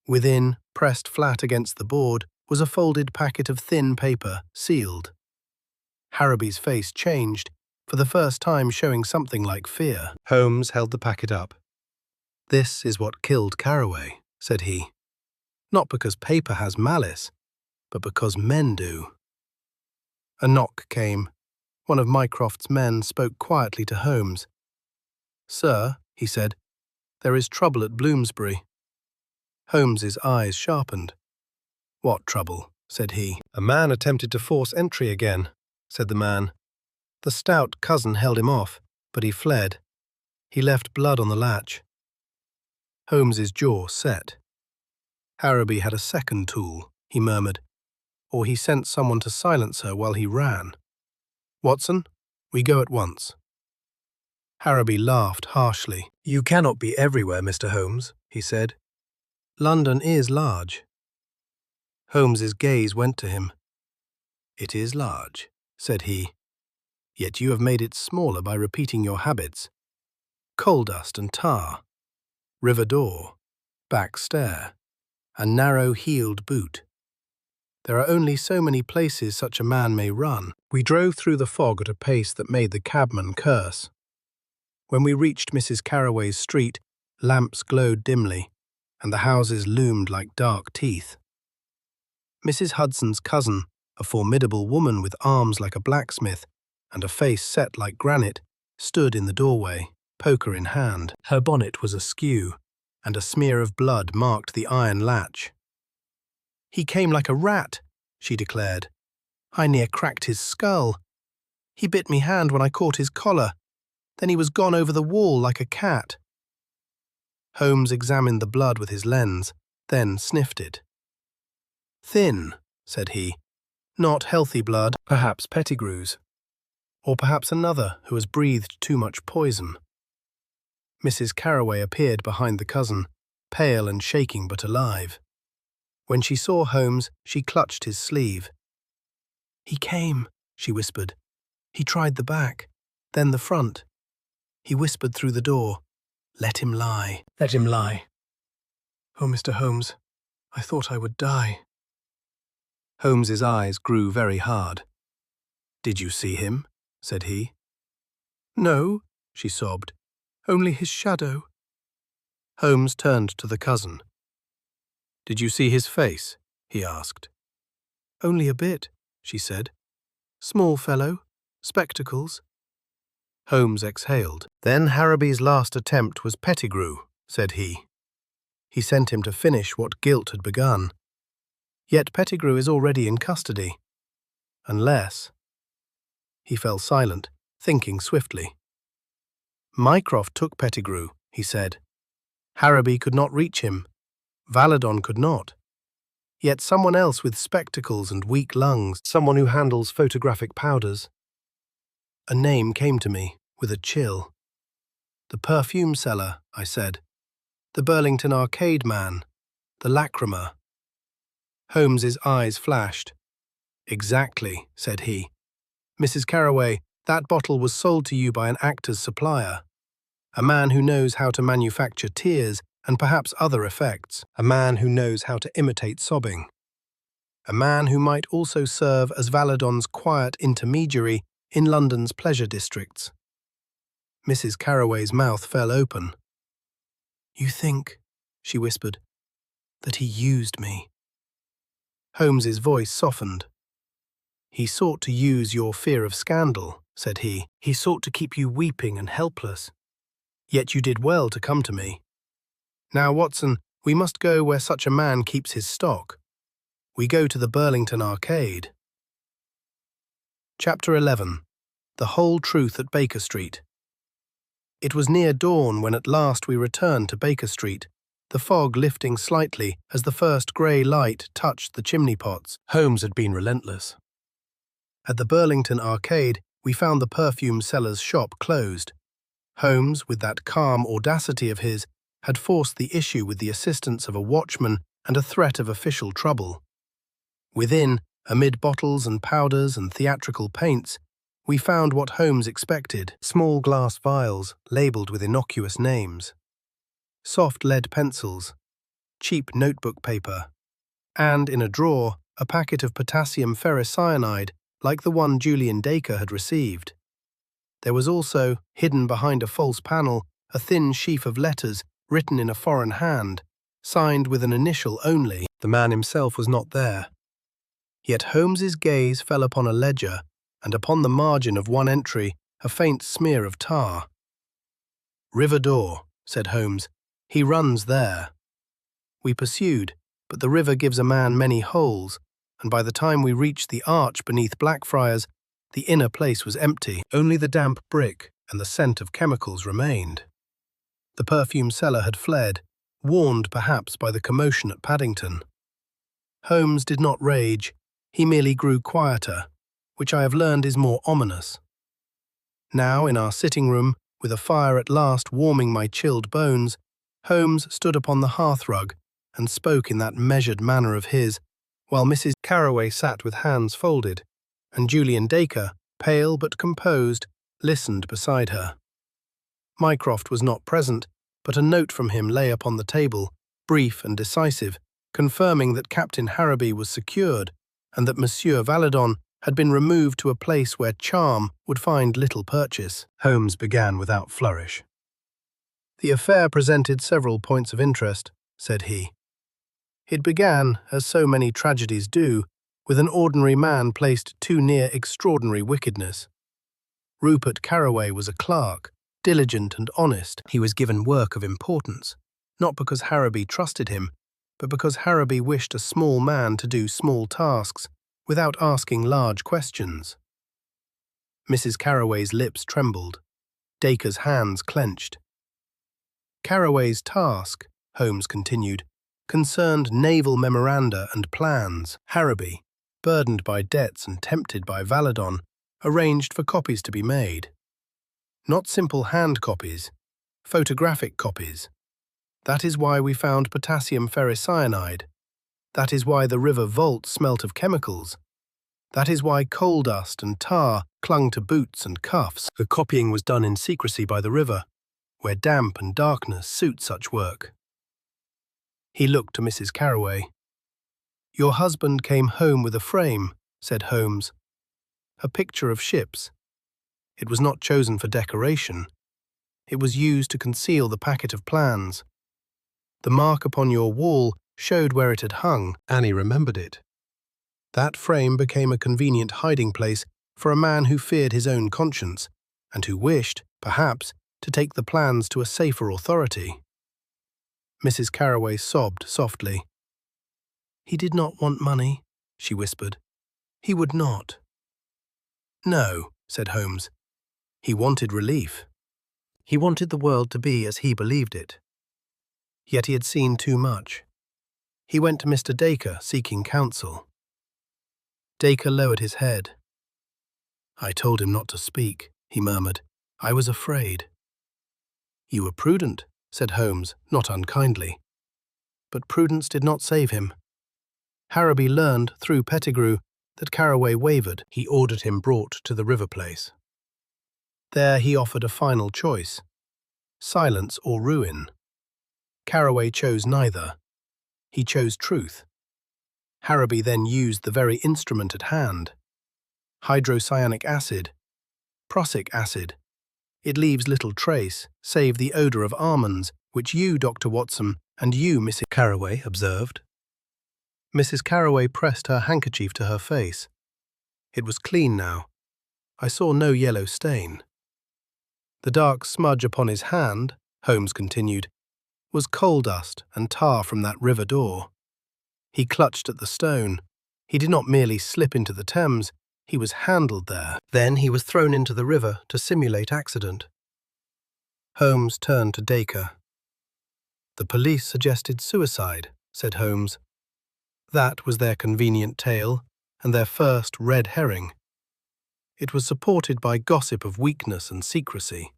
Speaker 1: Within, pressed flat against the board, was a folded packet of thin paper, sealed. Harraby's face changed, for the first time showing something like fear. Holmes held the packet up. "This is what killed Carraway," said he. "Not because paper has malice, but because men do." A knock came. One of Mycroft's men spoke quietly to Holmes. "Sir," he said, "there is trouble at Bloomsbury." Holmes's eyes sharpened. "What trouble?" said he. "A man attempted to force entry again," said the man. "The stout cousin held him off, but he fled. He left blood on the latch." Holmes's jaw set. "Harraby had a second tool," he murmured, "or he sent someone to silence her while he ran. Watson, we go at once." Harraby laughed harshly. "You cannot be everywhere, Mr. Holmes," he said. "London is large." Holmes's gaze went to him. "It is large," said he. "Yet you have made it smaller by repeating your habits. Coal dust and tar, river door, back stair, a narrow-heeled boot. There are only so many places such a man may run." We drove through the fog at a pace that made the cabman curse. When we reached Mrs. Carraway's street, lamps glowed dimly, and the houses loomed like dark teeth. Mrs. Hudson's cousin, a formidable woman with arms like a blacksmith and a face set like granite, stood in the doorway, poker in hand. Her bonnet was askew, and a smear of blood marked the iron latch. "He came like a rat," she declared. "I near cracked his skull. He bit me hand when I caught his collar. Then he was gone over the wall like a cat." Holmes examined the blood with his lens, then sniffed it. "Thin," said he. "Not healthy blood, perhaps Pettigrew's. Or perhaps another who has breathed too much poison." Mrs. Carraway appeared behind the cousin, pale and shaking but alive. When she saw Holmes, she clutched his sleeve. "He came," she whispered. "He tried the back, then the front. He whispered through the door, 'Let him lie, let him lie.' Oh, Mr. Holmes, I thought I would die." Holmes's eyes grew very hard. "Did you see him?" said he. "No," she sobbed. "Only his shadow." Holmes turned to the cousin. "Did you see his face?" he asked. "Only a bit," she said. "Small fellow, spectacles." Holmes exhaled. "Then Harraby's last attempt was Pettigrew," said he. "He sent him to finish what guilt had begun. Yet Pettigrew is already in custody. Unless—" He fell silent, thinking swiftly. "Mycroft took Pettigrew," he said. "Harraby could not reach him. Valadon could not. Yet someone else with spectacles and weak lungs, someone who handles photographic powders." A name came to me, with a chill. "The perfume seller," I said. "The Burlington Arcade man. The Lacrima." Holmes's eyes flashed. "Exactly," said he. "Mrs. Carraway, that bottle was sold to you by an actor's supplier. A man who knows how to manufacture tears and perhaps other effects. A man who knows how to imitate sobbing. A man who might also serve as Valadon's quiet intermediary in London's pleasure districts." Mrs. Carraway's mouth fell open. "You think," she whispered, "that he used me?" Holmes's voice softened. "He sought to use your fear of scandal," said he. "He sought to keep you weeping and helpless. Yet you did well to come to me. Now, Watson, we must go where such a man keeps his stock. We go to the Burlington Arcade." Chapter 11. The Whole Truth at Baker Street. It was near dawn when at last we returned to Baker Street, the fog lifting slightly as the first grey light touched the chimney pots. Holmes had been relentless. At the Burlington Arcade, we found the perfume seller's shop closed. Holmes, with that calm audacity of his, had forced the issue with the assistance of a watchman and a threat of official trouble. Within, amid bottles and powders and theatrical paints, we found what Holmes expected: small glass vials labelled with innocuous names, soft lead pencils, cheap notebook paper, and, in a drawer, a packet of potassium ferricyanide like the one Julian Dacre had received. There was also, hidden behind a false panel, a thin sheaf of letters written in a foreign hand, signed with an initial only. The man himself was not there. Yet Holmes's gaze fell upon a ledger, and upon the margin of one entry a faint smear of tar. "River door," said Holmes. "He runs there." We pursued, but the river gives a man many holes, and by the time we reached the arch beneath Blackfriars, the inner place was empty. Only the damp brick and the scent of chemicals remained. The perfume seller had fled, warned perhaps by the commotion at Paddington. Holmes did not rage, he merely grew quieter, which I have learned is more ominous. Now, in our sitting room, with a fire at last warming my chilled bones, Holmes stood upon the hearthrug and spoke in that measured manner of his, while Mrs. Carroway sat with hands folded, and Julian Dacre, pale but composed, listened beside her. Mycroft was not present, but a note from him lay upon the table, brief and decisive, confirming that Captain Harrowby was secured, and that Monsieur Valadon had been removed to a place where charm would find little purchase. Holmes began without flourish. "The affair presented several points of interest," said he. "It began, as so many tragedies do, with an ordinary man placed too near extraordinary wickedness. Rupert Carroway was a clerk, diligent and honest. He was given work of importance, not because Harrowby trusted him, but because Harrowby wished a small man to do small tasks without asking large questions." Mrs. Carroway's lips trembled. Dacre's hands clenched. "Carroway's task," Holmes continued, "concerned naval memoranda and plans. Harrowby, burdened by debts and tempted by Valadon, arranged for copies to be made. Not simple hand copies, photographic copies. That is why we found potassium ferricyanide. That is why the river vault smelt of chemicals. That is why coal dust and tar clung to boots and cuffs. The copying was done in secrecy by the river, where damp and darkness suit such work." He looked to Mrs. Carroway. "Your husband came home with a frame," said Holmes. "A picture of ships. It was not chosen for decoration. It was used to conceal the packet of plans. The mark upon your wall showed where it had hung. Annie remembered it. That frame became a convenient hiding place for a man who feared his own conscience, and who wished, perhaps, to take the plans to a safer authority." Mrs. Carroway sobbed softly. "He did not want money," she whispered. "He would not." "No," said Holmes. "He wanted relief. He wanted the world to be as he believed it. Yet he had seen too much. He went to Mr. Dacre seeking counsel." Dacre lowered his head. "I told him not to speak," he murmured. "I was afraid." "You were prudent," said Holmes, not unkindly. But prudence did not save him. Harrowby learned, through Pettigrew, that Carroway wavered. He ordered him brought to the river place. There he offered a final choice: silence or ruin. Carroway chose neither. He chose truth. Harrowby then used the very instrument at hand. Hydrocyanic acid. Prussic acid. It leaves little trace, save the odour of almonds, which you, Dr. Watson, and you, Mrs. Carroway, observed. Mrs. Carroway pressed her handkerchief to her face. It was clean now. I saw no yellow stain. The dark smudge upon his hand, Holmes continued, was coal dust and tar from that river door. He clutched at the stone. He did not merely slip into the Thames, he was handled there. Then he was thrown into the river to simulate accident. Holmes turned to Dacre. "The police suggested suicide," said Holmes. "That was their convenient tale, and their first red herring. It was supported by gossip of weakness and secrecy.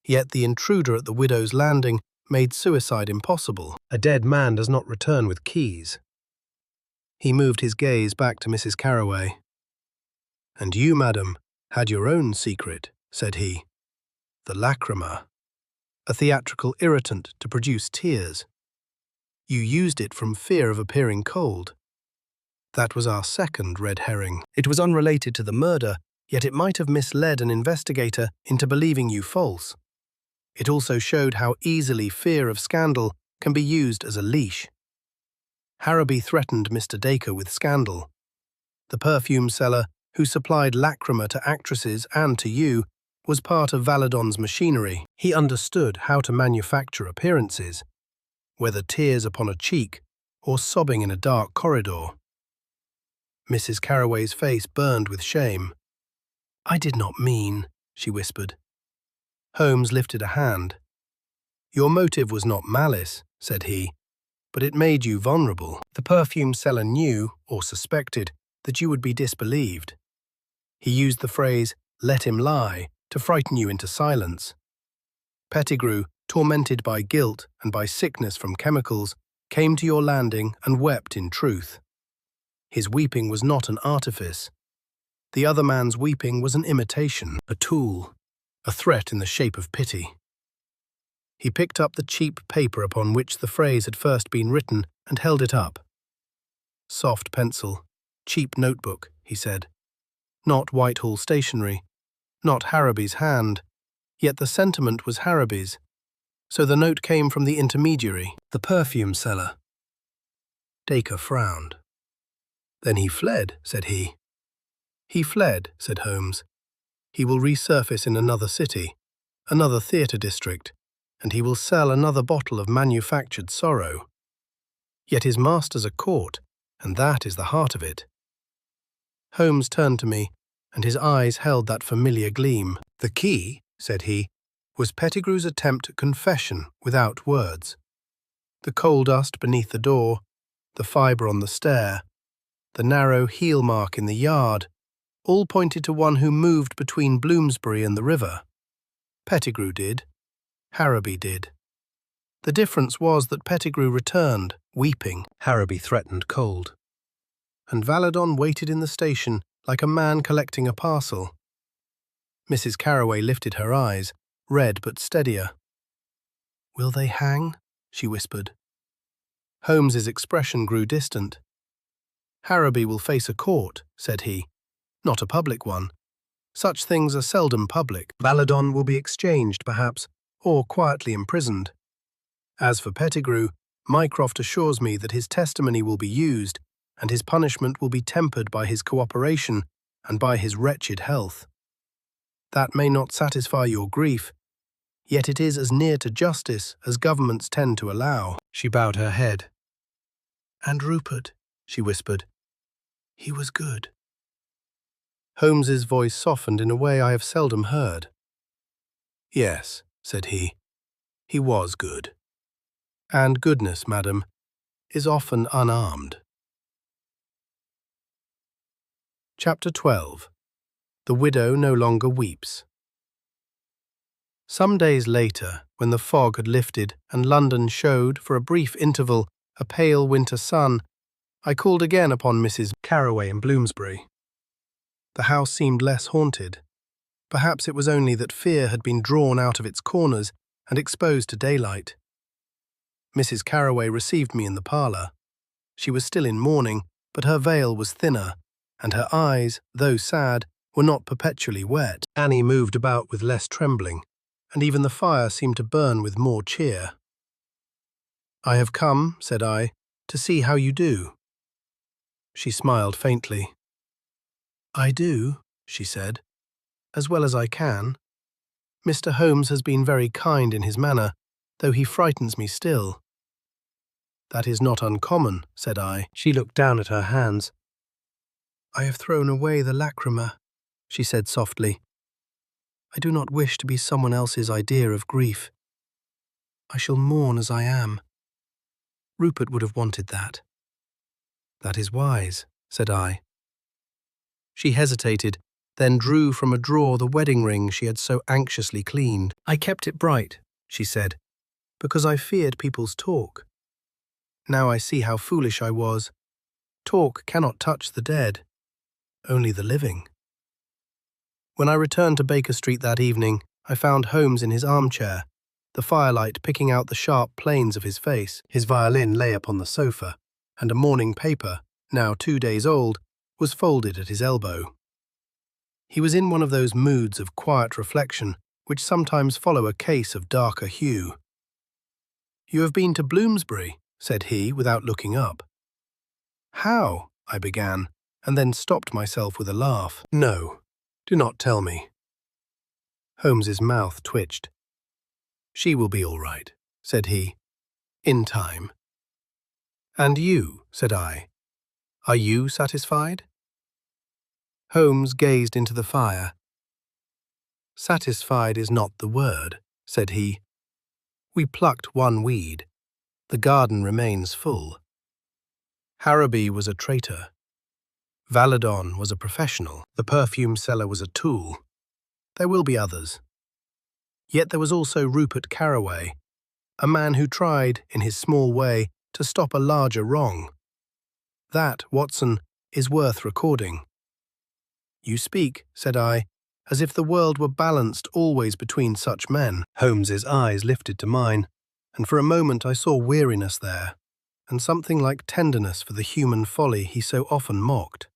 Speaker 1: Yet the intruder at the widow's landing made suicide impossible. A dead man does not return with keys. He moved his gaze back to Mrs. Carroway. "And you, madam, had your own secret," said he. "The lacrima, a theatrical irritant to produce tears. You used it from fear of appearing cold. That was our second red herring. It was unrelated to the murder, yet it might have misled an investigator into believing you false. It also showed how easily fear of scandal can be used as a leash. Harraby threatened Mr. Dacre with scandal. The perfume seller, who supplied lacrima to actresses and to you, was part of Valadon's machinery. He understood how to manufacture appearances, whether tears upon a cheek or sobbing in a dark corridor." Mrs. Carroway's face burned with shame. "I did not mean," she whispered. Holmes lifted a hand. "Your motive was not malice," said he, "but it made you vulnerable. The perfume seller knew, or suspected, that you would be disbelieved. He used the phrase, 'let him lie,' to frighten you into silence. Pettigrew, tormented by guilt and by sickness from chemicals, came to your landing and wept in truth. His weeping was not an artifice. The other man's weeping was an imitation, a tool, a threat in the shape of pity." He picked up the cheap paper upon which the phrase had first been written and held it up. "Soft pencil, cheap notebook," he said. "Not Whitehall stationery, not Harraby's hand, yet the sentiment was Harraby's. So the note came from the intermediary, the perfume seller." Dacre frowned. "Then he fled," said he. "He fled," said Holmes. "He will resurface in another city, another theatre district, and he will sell another bottle of manufactured sorrow. Yet his masters are caught, and that is the heart of it." Holmes turned to me, and his eyes held that familiar gleam. "The key," said he, "was Pettigrew's attempt at confession without words. The coal dust beneath the door, the fibre on the stair, the narrow heel mark in the yard, all pointed to one who moved between Bloomsbury and the river. Pettigrew did. Harraby did. The difference was that Pettigrew returned, weeping. Harraby threatened cold. And Valadon waited in the station like a man collecting a parcel." Mrs. Carroway lifted her eyes, red but steadier. "Will they hang?" she whispered. Holmes's expression grew distant. "Harraby will face a court," said he. "Not a public one. Such things are seldom public. Valadon will be exchanged, perhaps, or quietly imprisoned. As for Pettigrew, Mycroft assures me that his testimony will be used, and his punishment will be tempered by his cooperation and by his wretched health. That may not satisfy your grief, yet it is as near to justice as governments tend to allow." She bowed her head. "And Rupert," she whispered. "He was good." Holmes's voice softened in a way I have seldom heard. "Yes," said he, "he was good. And goodness, madam, is often unarmed." Chapter 12. The Widow No Longer Weeps. Some days later, when the fog had lifted and London showed, for a brief interval, a pale winter sun, I called again upon Mrs. Carroway in Bloomsbury. The house seemed less haunted. Perhaps it was only that fear had been drawn out of its corners and exposed to daylight. Mrs. Carroway received me in the parlour. She was still in mourning, but her veil was thinner, and her eyes, though sad, were not perpetually wet. Annie moved about with less trembling, and even the fire seemed to burn with more cheer. "I have come," said I, "to see how you do." She smiled faintly. "I do," she said, "as well as I can. Mr. Holmes has been very kind in his manner, though he frightens me still." "That is not uncommon," said I. She looked down at her hands. "I have thrown away the lacrima," she said softly. "I do not wish to be someone else's idea of grief. I shall mourn as I am. Rupert would have wanted that." "That is wise," said I. She hesitated, then drew from a drawer the wedding ring she had so anxiously cleaned. "I kept it bright," she said. because I feared people's talk. Now I see how foolish I was. Talk cannot touch the dead, only the living. When I returned to Baker Street that evening, I found Holmes in his armchair, the firelight picking out the sharp planes of his face. His violin lay upon the sofa, and a morning paper, now 2 days old, was folded at his elbow. He was in one of those moods of quiet reflection which sometimes follow a case of darker hue. "You have been to Bloomsbury," said he, without looking up. "How?" I began, and then stopped myself with a laugh. "No, do not tell me." Holmes's mouth twitched. "She will be all right," said he, "in time." "And you," said I, "are you satisfied?" Holmes gazed into the fire. "Satisfied is not the word," said he. "We plucked one weed. The garden remains full. Harrowby was a traitor. Valadon was a professional. The perfume seller was a tool. There will be others. Yet there was also Rupert Carraway, a man who tried, in his small way, to stop a larger wrong. That, Watson, is worth recording." "You speak," said I, "as if the world were balanced always between such men." Holmes's eyes lifted to mine, and for a moment I saw weariness there, and something like tenderness for the human folly he so often mocked.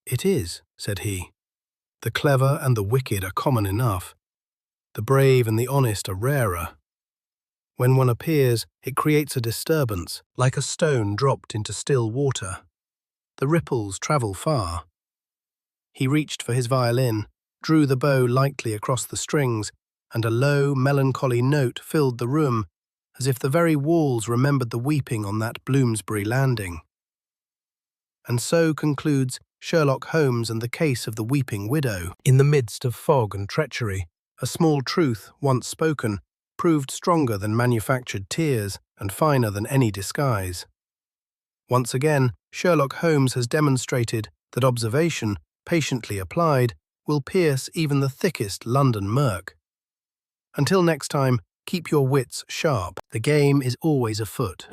Speaker 1: "It is," said he. "The clever and the wicked are common enough. The brave and the honest are rarer. When one appears, it creates a disturbance, like a stone dropped into still water. The ripples travel far." He reached for his violin, drew the bow lightly across the strings, and a low, melancholy note filled the room, as if the very walls remembered the weeping on that Bloomsbury landing. And so concludes Sherlock Holmes and the Case of the Weeping Widow. In the midst of fog and treachery, a small truth, once spoken, proved stronger than manufactured tears and finer than any disguise. Once again, Sherlock Holmes has demonstrated that observation, patiently applied, will pierce even the thickest London murk. Until next time, keep your wits sharp. The game is always afoot.